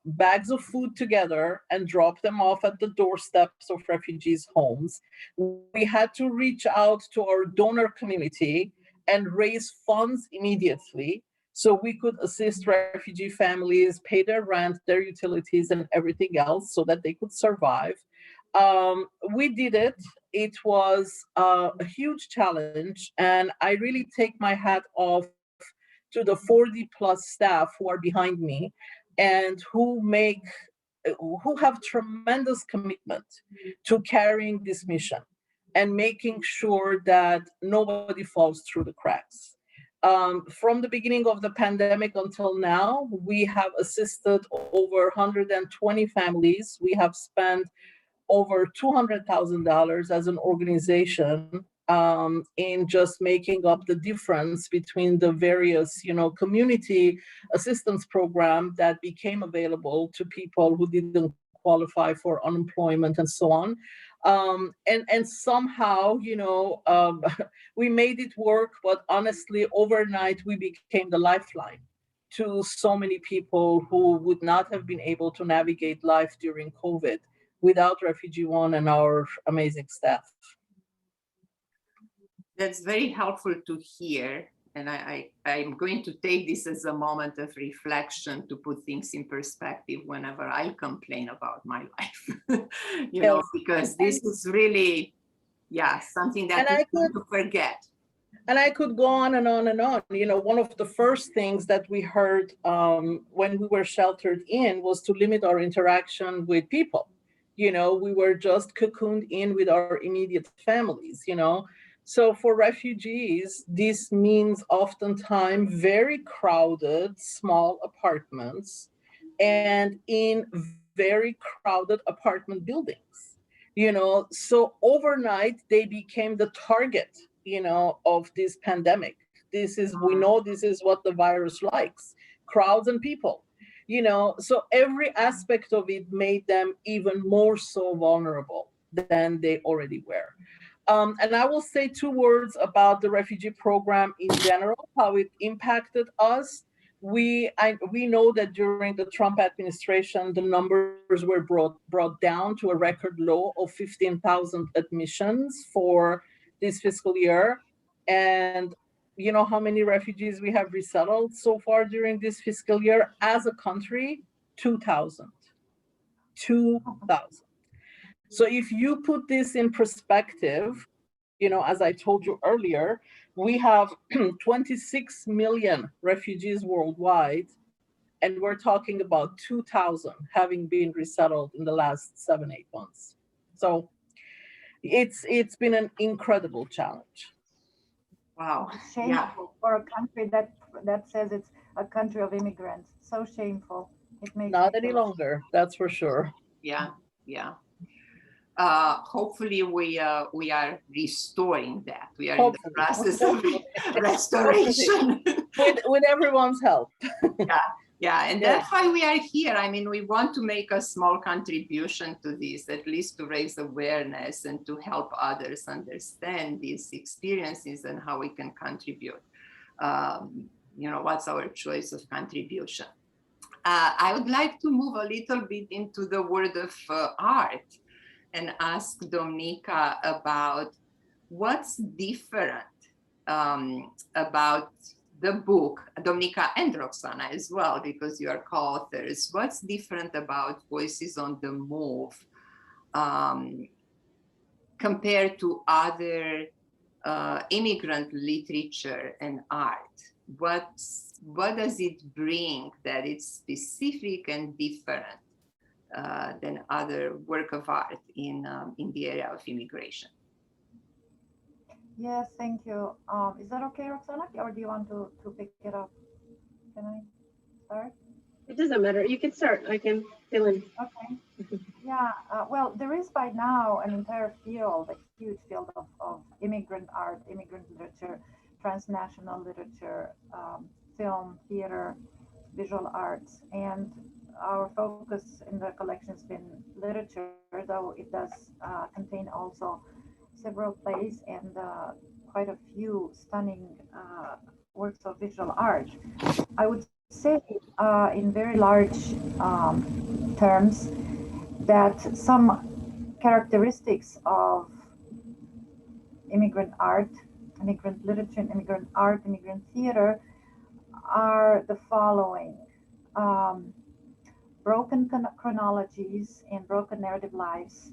bags of food together and drop them off at the doorsteps of refugees' homes. We had to reach out to our donor community and raise funds immediately so we could assist refugee families, pay their rent, their utilities, and everything else so that they could survive. We did it. It was a huge challenge, and I really take my hat off to the 40 plus staff who are behind me and who have tremendous commitment to carrying this mission and making sure that nobody falls through the cracks. From the beginning of the pandemic until now, we have assisted over 120 families. We have spent over $200,000 as an organization in just making up the difference between the various, community assistance program that became available to people who didn't qualify for unemployment and so on. And somehow, we made it work, but honestly, overnight, we became the lifeline to so many people who would not have been able to navigate life during COVID without RefugeeOne and our amazing staff.
That's very helpful to hear. And I'm going to take this as a moment of reflection to put things in perspective whenever I complain about my life, because this is really, something that we need to forget.
And I could go on and on and on. One of the first things that we heard when we were sheltered in was to limit our interaction with people. We were just cocooned in with our immediate families, So for refugees, this means oftentimes very crowded, small apartments and in very crowded apartment buildings, So overnight, they became the target, of this pandemic. We know this is what the virus likes, crowds and people. So every aspect of it made them even more so vulnerable than they already were. And I will say 2 words about the refugee program in general, how it impacted us. We know that during the Trump administration, the numbers were brought down to a record low of 15,000 admissions for this fiscal year. And you know how many refugees we have resettled so far during this fiscal year as a country? 2,000. 2,000. So if you put this in perspective, as I told you earlier, We have 26 million refugees worldwide, and we're talking about 2,000 having been resettled in the last 7-8 months. So it's been an incredible challenge.
Wow.
It's shameful for a country that says it's a country of immigrants. So shameful. It makes
Not any longer, that's for sure.
Yeah, yeah. Hopefully we are restoring that. We are in the process of restoration.
with everyone's help.
Yeah, and that's why we are here. I mean, we want to make a small contribution to this, at least to raise awareness and to help others understand these experiences and how we can contribute. What's our choice of contribution? I would like to move a little bit into the world of art and ask Domnica about what's different about the book, Domnica and Roxana as well, because you are co-authors. What's different about Voices on the Move compared to other immigrant literature and art? What does it bring that it's specific and different than other work of art in the area of immigration?
Yes, thank you. Is that okay, Roxana, or do you want to pick it up? Can I start?
It doesn't matter. You can start. I can fill in.
Okay. Yeah. Well, there is by now an entire field, a huge field of immigrant art, immigrant literature, transnational literature, film, theater, visual arts, and our focus in the collection has been literature, though it does contain also several plays and quite a few stunning works of visual art. I would say in very large terms that some characteristics of immigrant art, immigrant literature, and immigrant art, immigrant theater are the following. Broken chronologies and broken narrative lines.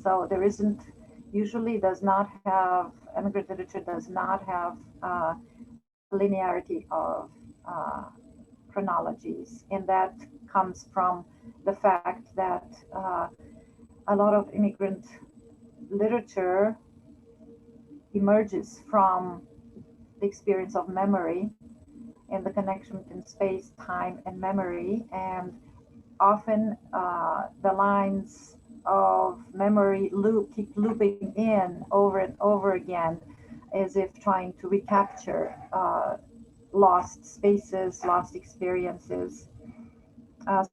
So there isn't, usually does not have, immigrant literature does not have linearity of chronologies. And that comes from the fact that a lot of immigrant literature emerges from the experience of memory and the connection between space, time, and memory. And often the lines of memory keep looping in over and over again, as if trying to recapture lost spaces, lost experiences.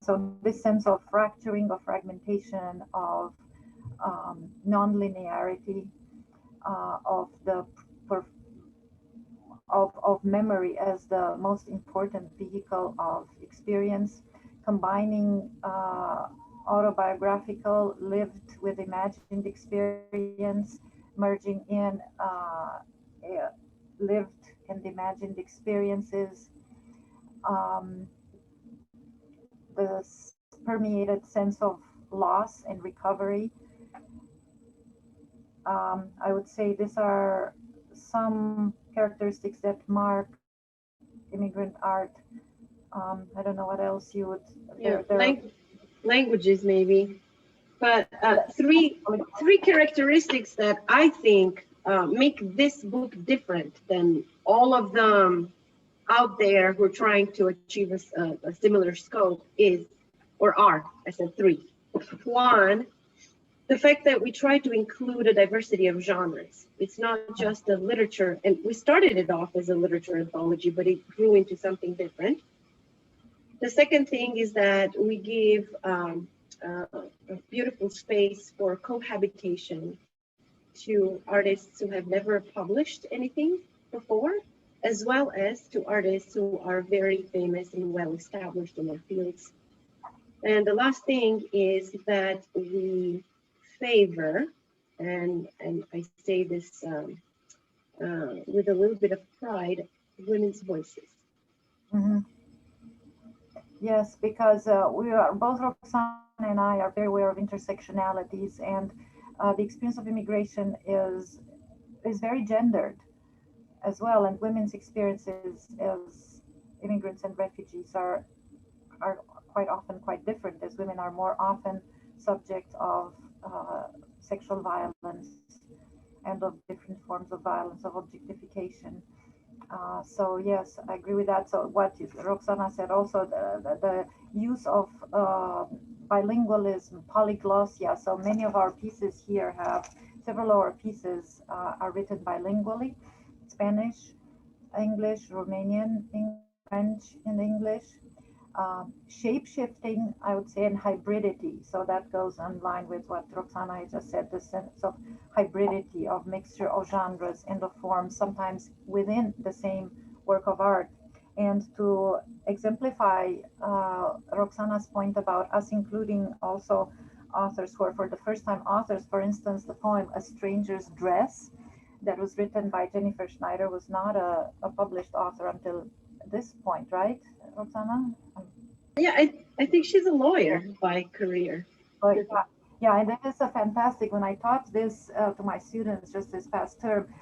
So this sense of fracturing, of fragmentation, of non-linearity, of memory as the most important vehicle of experience, combining autobiographical, lived with imagined experience, merging in lived and imagined experiences, the permeated sense of loss and recovery. I would say these are some characteristics that mark immigrant art. I don't know what else you would.
Languages maybe, but three characteristics that I think make this book different than all of them out there who are trying to achieve a similar scope I said three. One, the fact that we try to include a diversity of genres. It's not just a literature, and we started it off as a literature anthology, but it grew into something different. The second thing is that we give a beautiful space for cohabitation to artists who have never published anything before, as well as to artists who are very famous and well established in their fields. And the last thing is that we favor, and I say this with a little bit of pride, women's voices.
Mm-hmm. Yes, because we are both, Roxana and I, are very aware of intersectionalities, and the experience of immigration is very gendered as well, and women's experiences as immigrants and refugees are quite often quite different, as women are more often subject of sexual violence and of different forms of violence, of objectification. So yes, I agree with that. So what Roxana said also, the use of bilingualism, polyglossia. So many of our pieces here have, several of our pieces are written bilingually, Spanish, English, Romanian, French, and English. Shape-shifting, I would say, and hybridity. So that goes in line with what Roxana just said, the sense of hybridity, of mixture of genres and of forms, sometimes within the same work of art. And to exemplify Roxana's point about us including also authors who are for the first time authors, for instance, the poem A Stranger's Dress that was written by Jennifer Schneider was not a published author until this point, right, Roxana?
Yeah, I think she's a lawyer by career.
But yeah, and it is a fantastic. When I taught this to my students just this past term,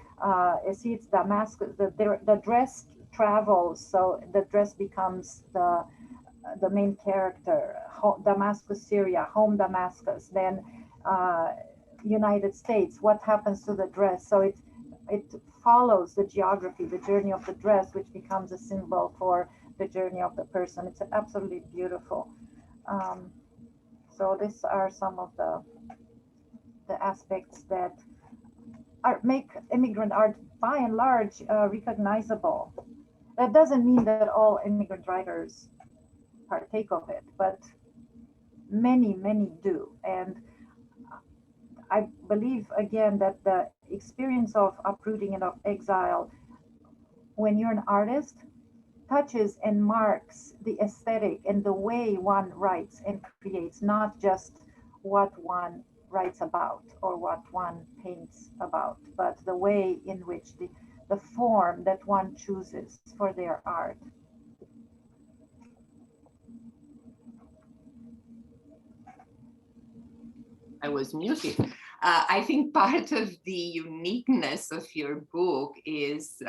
see, it's Damascus. The dress travels, so the dress becomes the main character. Damascus, Syria, home Damascus. Then United States. What happens to the dress? So it follows the geography, the journey of the dress, which becomes a symbol for the journey of the person. It's absolutely beautiful. So these are some of the aspects that make immigrant art by and large recognizable. That doesn't mean that all immigrant writers partake of it, but many do. And I believe again that the experience of uprooting and of exile, when you're an artist, touches and marks the aesthetic and the way one writes and creates, not just what one writes about or what one paints about, but the way in which the form that one chooses for their art.
I was muted. I think part of the uniqueness of your book is,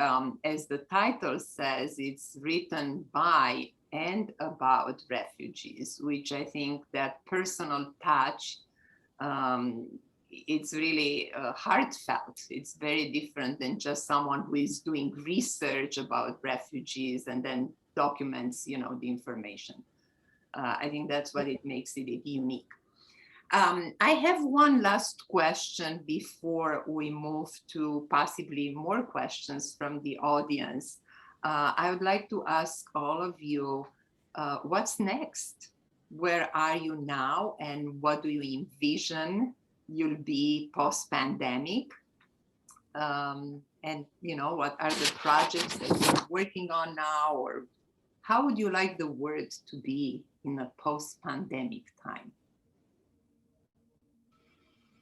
as the title says, it's written by and about refugees, which I think that personal touch, it's really heartfelt. It's very different than just someone who is doing research about refugees and then documents, the information. I think that's what it makes it unique. I have one last question before we move to possibly more questions from the audience. I would like to ask all of you, what's next? Where are you now, and what do you envision you'll be post-pandemic? And what are the projects that you're working on now, or how would you like the world to be in a post-pandemic time?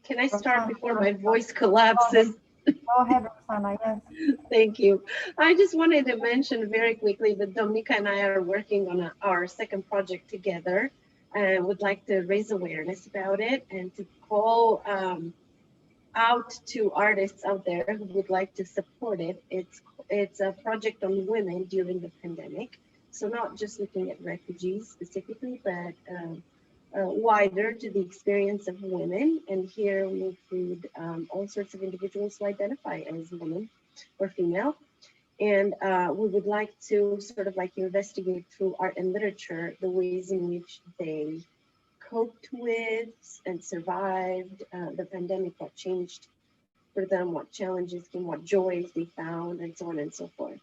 Can I start before my voice collapses?
Go ahead, Roxana. Yes.
Thank you. I just wanted to mention very quickly that Domnica and I are working on our second project together, and would like to raise awareness about it and to call out to artists out there who would like to support it. It's a project on women during the pandemic, so not just looking at refugees specifically, but wider to the experience of women. And here we include all sorts of individuals who identify as women or female. And we would like to sort of like investigate through art and literature the ways in which they coped with and survived the pandemic, what changed for them, what challenges came, what joys they found, and so on and so forth.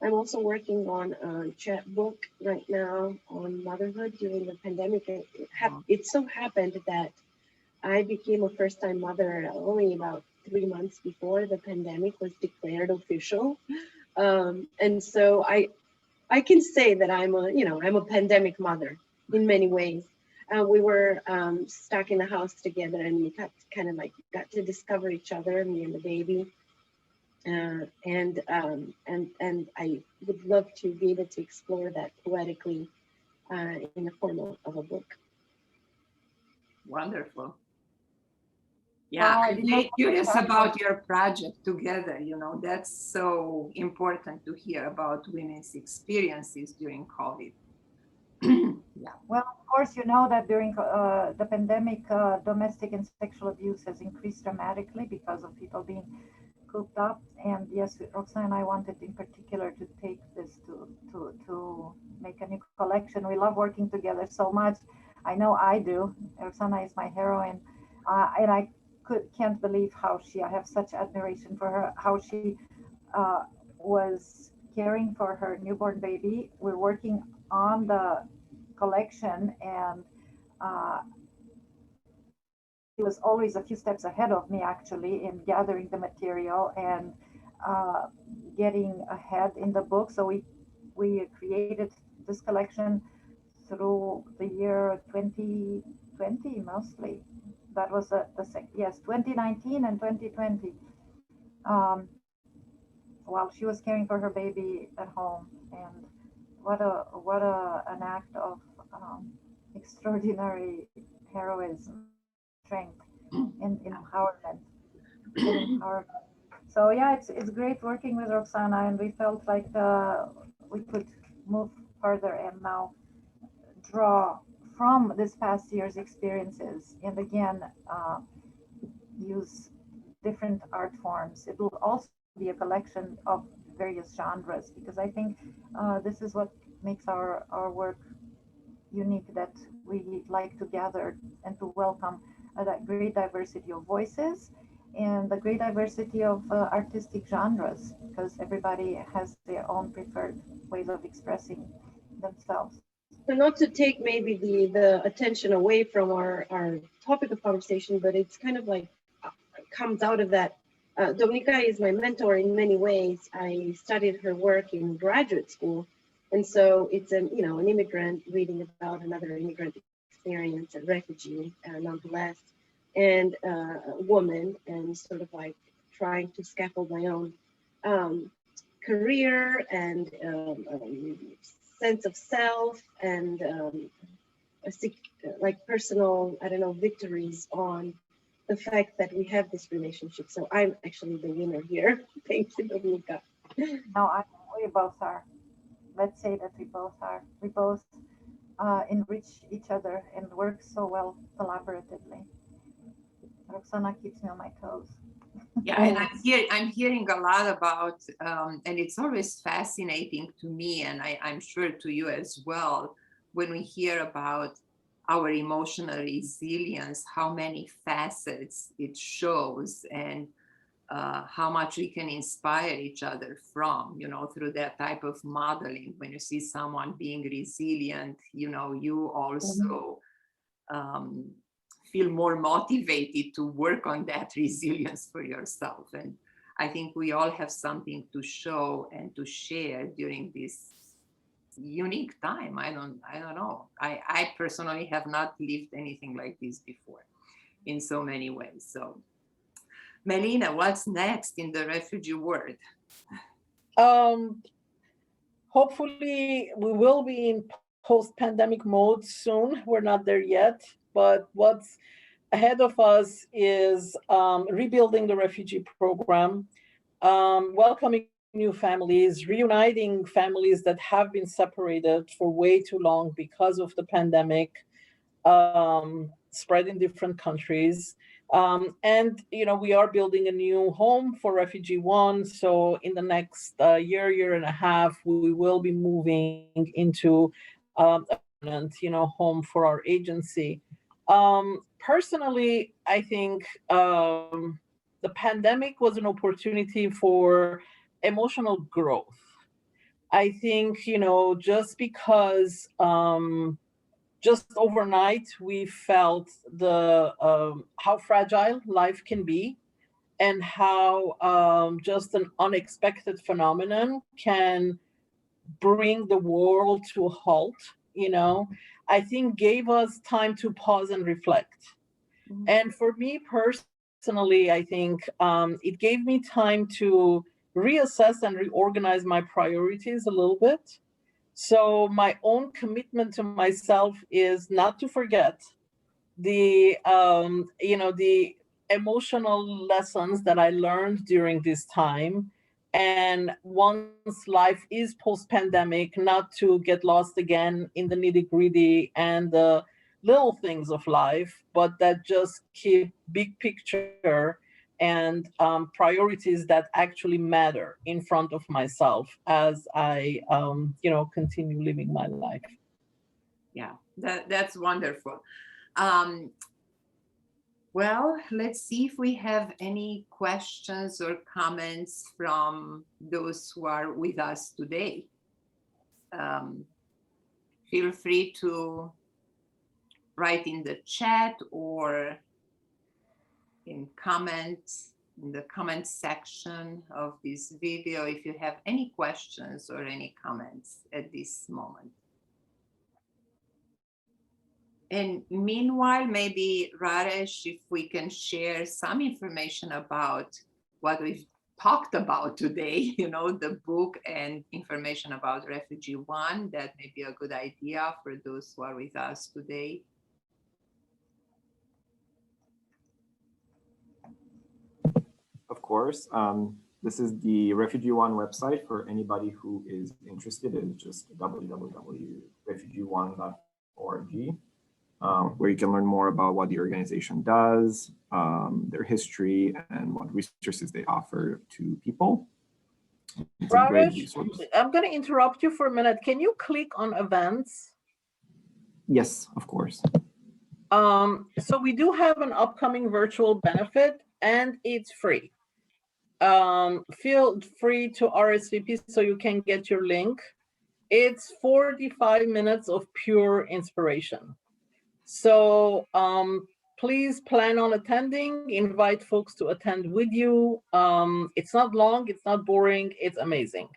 I'm also working on a chapbook right now on motherhood during the pandemic. It so happened that I became a first-time mother only about 3 months before the pandemic was declared official. And so I can say that I'm a pandemic mother in many ways. We were stuck in the house together, and we got to discover each other, me and the baby. And I would love to be able to explore that poetically in the form of a book.
Wonderful. Yeah,
I
I'm
did
very
not
curious
have
about your project together. You know, that's so important to hear about women's experiences during COVID. Yeah.
Well, of course, you know that during the pandemic, domestic and sexual abuse has increased dramatically because of people being cooped up. And yes, Roxana and I wanted in particular to take this to make a new collection. We love working together so much. I know I do. Roxana is my heroine, and I can't believe how I have such admiration for her, how she was caring for her newborn baby. We're working on the collection, and he was always a few steps ahead of me actually in gathering the material and getting ahead in the book. So we created this collection through the year 2020 mostly. That was yes, 2019 and 2020. While she was caring for her baby at home, and what an act of extraordinary heroism, strength, and empowerment. So yeah, it's great working with Roxana, and we felt like we could move further and now draw from this past year's experiences, and again use different art forms. It will also be a collection of various genres, because I think this is what makes our work unique, that we like to gather and to welcome that great diversity of voices and the great diversity of artistic genres, because everybody has their own preferred ways of expressing themselves.
So not to take maybe the attention away from our topic of conversation, but it's kind of like comes out of that. Domnica is my mentor in many ways. I studied her work in graduate school, and so it's an immigrant reading about another immigrant experience, a refugee nonetheless, and a woman, and sort of like trying to scaffold my own career and sense of self and like personal, victories on the fact that we have this relationship. So I'm actually the winner here. Thank you, Domnica.
No, we both are. Let's say that we both are. We both enrich each other and work so well collaboratively. Roxana keeps me on my toes.
Yeah, and I'm hearing a lot about, and it's always fascinating to me, and I'm sure to you as well, when we hear about our emotional resilience, how many facets it shows, and how much we can inspire each other from, through that type of modeling. When you see someone being resilient, you also feel more motivated to work on that resilience for yourself. And I think we all have something to show and to share during this unique time. I don't know. I personally have not lived anything like this before in so many ways. So Melineh, what's next in the refugee world?
Hopefully we will be in post-pandemic mode soon. We're not there yet, but what's ahead of us is rebuilding the refugee program, welcoming new families, reuniting families that have been separated for way too long because of the pandemic, spread in different countries. And we are building a new home for RefugeeOne. So in the next year and a half, we will be moving into a permanent, home for our agency. Personally, I think the pandemic was an opportunity for emotional growth. I think, just because just overnight we felt how fragile life can be, and how just an unexpected phenomenon can bring the world to a halt, I think gave us time to pause and reflect. Mm-hmm. And for me personally, I think it gave me time to reassess and reorganize my priorities a little bit. So my own commitment to myself is not to forget the emotional lessons that I learned during this time. And once life is post-pandemic, not to get lost again in the nitty-gritty and the little things of life, but that just keep big picture and priorities that actually matter in front of myself as I, continue living my life.
Yeah, that's wonderful. Well, let's see if we have any questions or comments from those who are with us today. Feel free to write in the chat or in comments, in the comment section of this video if you have any questions or any comments at this moment. And meanwhile, maybe Raresh, if we can share some information about what we've talked about today, the book and information about RefugeeOne, that may be a good idea for those who are with us today.
Of course. This is the RefugeeOne website for anybody who is interested. It's just www.refugeeone.org. Where you can learn more about what the organization does, their history, and what resources they offer to people. It's a great resource.
I'm going to interrupt you for a minute. Can you click on events?
Yes, of course.
So we do have an upcoming virtual benefit, and it's free. Feel free to RSVP so you can get your link. It's 45 minutes of pure inspiration. So please plan on attending, invite folks to attend with you. It's not long, it's not boring, it's amazing.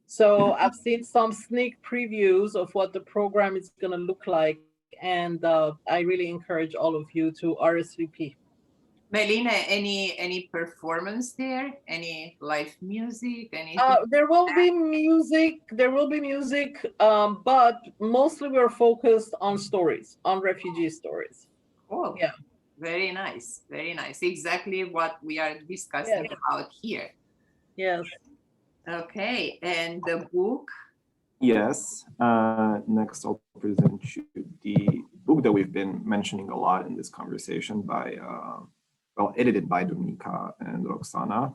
So I've seen some sneak previews of what the program is going to look like, and I really encourage all of you to RSVP.
Melineh, any performance there? Any live music? Anything?
There will be music, but mostly we're focused on stories, on refugee stories.
Oh,
yeah.
Very nice, very nice. Exactly what we are discussing about here.
Yes.
Okay, and the book?
Yes. Next, I'll present you the book that we've been mentioning a lot in this conversation by edited by Domnica and Roxana.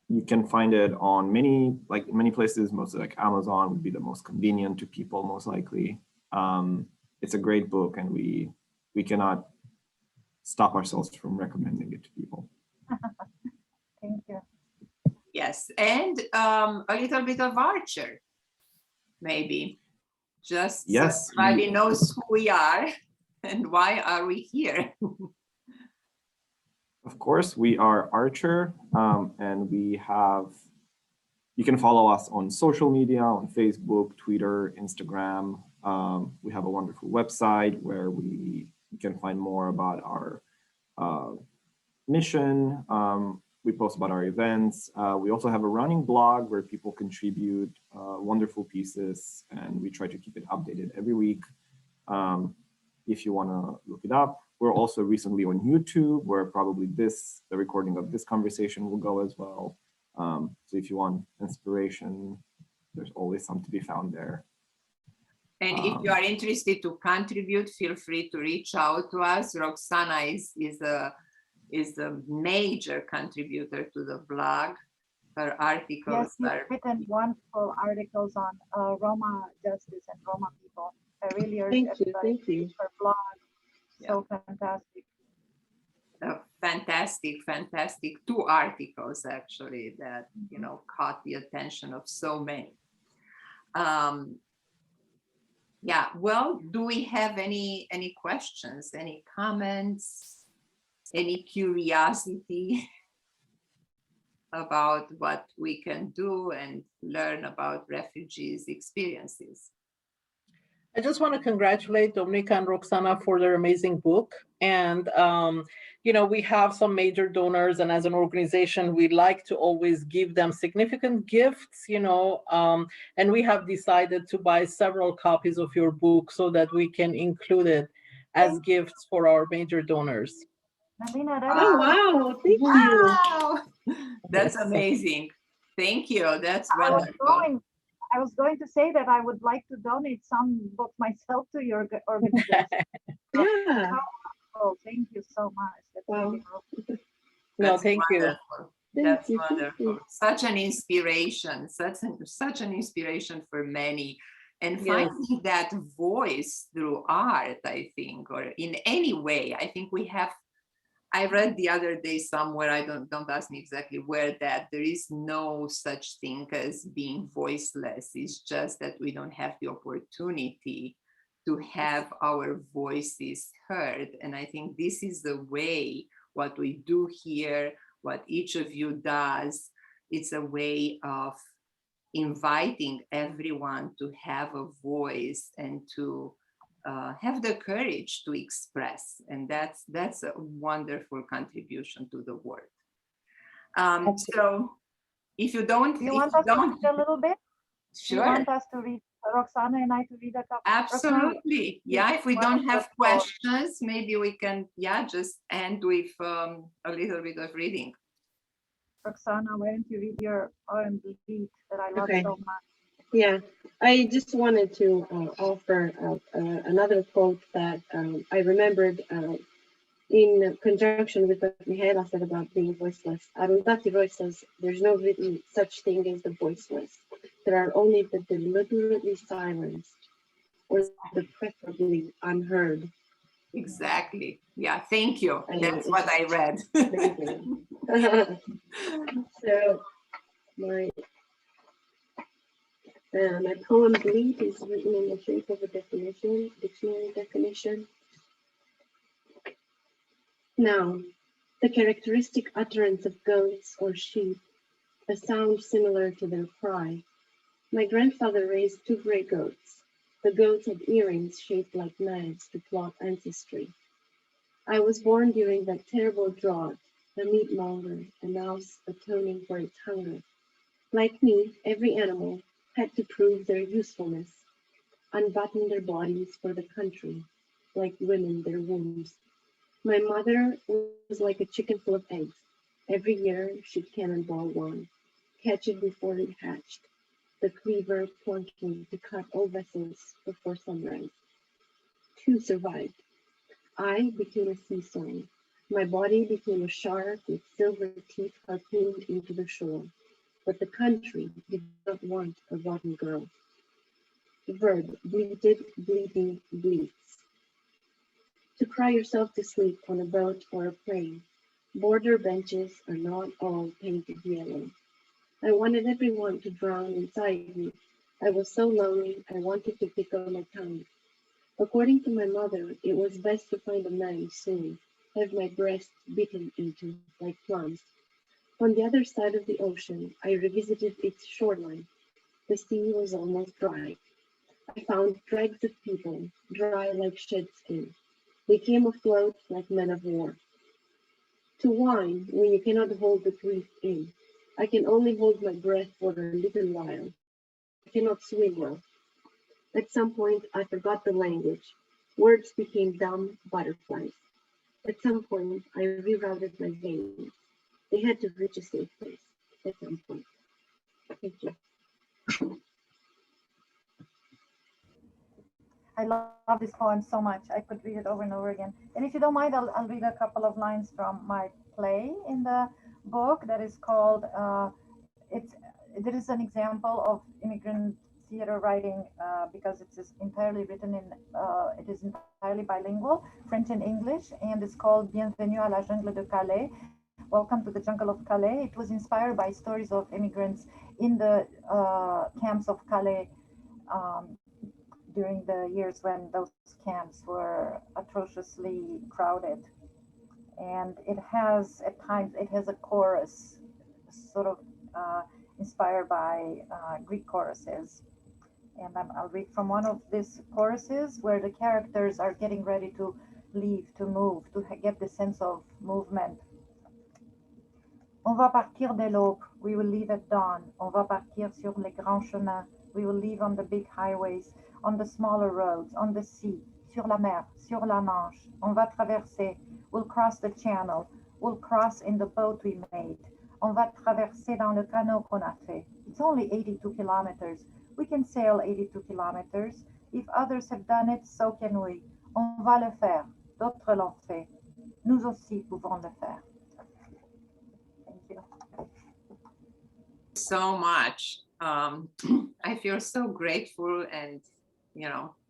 You can find it on many places, mostly like Amazon would be the most convenient to people, most likely. It's a great book, and we cannot stop ourselves from recommending it to people.
Thank you.
Yes, and a little bit of Archer, maybe. Just
yes,
so everybody knows who we are. And why are we here?
Of course, we are Archer, and you can follow us on social media, on Facebook, Twitter, Instagram. We have a wonderful website where you can find more about our mission. We post about our events. We also have a running blog where people contribute wonderful pieces, and we try to keep it updated every week. If you want to look it up. We're also recently on YouTube, where probably the recording of this conversation will go as well. So if you want inspiration, there's always some to be found there.
And if you are interested to contribute, feel free to reach out to us. Roxana is a major contributor to the blog. Her articles
are written wonderful articles on Roma justice and Roma people. I really urge everybody to read her blog. So fantastic. Fantastic. 2 articles actually that caught the attention of so many. Well, do we have any questions, any comments, any curiosity about what we can do and learn about refugees' experiences?
I just want to congratulate Domnica and Roxana for their amazing book. And, we have some major donors, and as an organization, we like to always give them significant gifts, and we have decided to buy several copies of your book so that we can include it as gifts for our major donors.
Melineh, that
Oh, wow. Thank you.
Wow, that's amazing. Thank you. That's wonderful.
I was going to say that I would like to donate some book myself to your organization.
Yeah.
Oh, thank you so much. That's
Wow.
really helpful.
No,
That's
thank you.
wonderful.
Thank
That's
you, thank
wonderful.
you.
Such an inspiration, such an inspiration for many. And
Yes.
finding that voice through art, I think, or in any way, I think we have, I read the other day somewhere, I don't ask me exactly where, that there is no such thing as being voiceless. It's just that we don't have the opportunity to have our voices heard. And I think this is the way, what we do here, what each of you does, it's a way of inviting everyone to have a voice and to have the courage to express. And that's a wonderful contribution to the work. So if you don't,
Do you want us to read a little bit? Do you
sure.
want us to read, Roxana and I, to read a couple?
Absolutely. Yeah, if we
Roxana,
don't have
wonderful.
questions, maybe we can, yeah, just end with a little bit of reading.
Roxana, why don't you read your OMB that I love
Okay.
so much?
Yeah, I just wanted to offer another quote that I remembered in conjunction with what Mihaela said about being voiceless. Arundhati Roy says, there's no written such thing as the voiceless. There are only the deliberately silenced or the preferably unheard.
Exactly. Yeah, thank you.
And
That's what I read.
amazing. So my poem Bleed is written in the shape of a definition, dictionary definition. Now, the characteristic utterance of goats or sheep, a sound similar to their cry. My grandfather raised 2 gray goats. The goats had earrings shaped like knives to plot ancestry. I was born during that terrible drought, a meat monger, a mouse atoning for its hunger. Like me, every animal had to prove their usefulness, unbutton their bodies for the country, like women their wombs. My mother was like a chicken full of eggs. Every year she'd cannonball one, catch it before it hatched, the cleaver plunking to cut all vessels before sunrise. 2 survived. I became a sea song. My body became a shark with silver teeth harpooned into the shore. But the country did not want a rotten girl. The verb bleated, bleeding, bleats. To cry yourself to sleep on a boat or a plane. Border benches are not all painted yellow. I wanted everyone to drown inside me. I was so lonely, I wanted to pickle my tongue. According to my mother, it was best to find a man soon, have my breast bitten into like plums. On the other side of the ocean, I revisited its shoreline. The sea was almost dry. I found dregs of people, dry like shed skin. They came afloat like men of war. To whine when you cannot hold the grief in. I can only hold my breath for a little while. I cannot swim well. At some point, I forgot the language. Words became dumb butterflies. At some point, I rerouted my veins. They had to reach a safe place at some point. Thank you.
I love this poem so much. I could read it over and over again. And if you don't mind, I'll read a couple of lines from my play in the book that is called, there is an example of immigrant theater writing because it is entirely written in, it is entirely bilingual, French and English, and it's called Bienvenue à la jungle de Calais. Welcome to the jungle of Calais. It was inspired by stories of immigrants in the camps of Calais during the years when those camps were atrociously crowded. And it has, at times, it has a chorus, sort of inspired by Greek choruses. And I'll read from one of these choruses where the characters are getting ready to leave, to move, to get the sense of movement. On va partir dès l'aube, we will leave at dawn. On va partir sur les grands chemins, we will leave on the big highways, on the smaller roads, on the sea. sur la mer, sur la Manche. On va traverser. We'll cross the channel. We'll cross in the boat we made. On va traverser dans le canot qu'on a fait. It's only 82 kilometers. We can sail 82 kilometers. If others have done it, so can we. On va le faire. D'autres l'ont fait. Nous aussi pouvons le faire. Thank you.
So much. I feel so grateful and,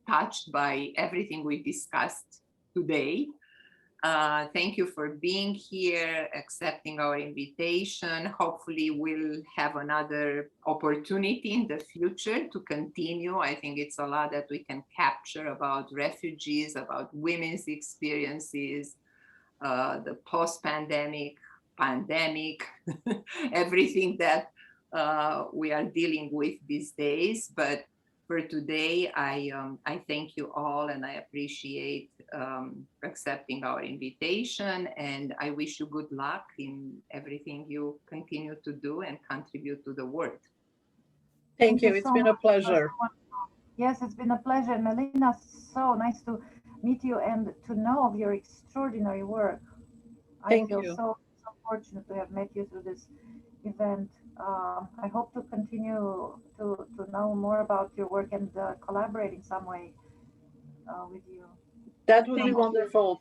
touched by everything we discussed today. Thank you for being here, accepting our invitation. Hopefully we'll have another opportunity in the future to continue. I think it's a lot that we can capture about refugees, about women's experiences, the post-pandemic, pandemic, everything that we are dealing with these days. But for today, I thank you all, and I appreciate accepting our invitation, and I wish you good luck in everything you continue to do and contribute to the world.
Thank you. It's been a pleasure.
Yes, it's been a pleasure. Melineh, so nice to meet you and to know of your extraordinary work.
Thank
I feel
you.
so fortunate to have met you through this event. I hope to continue to know more about your work and collaborate in some way with you.
That would be wonderful.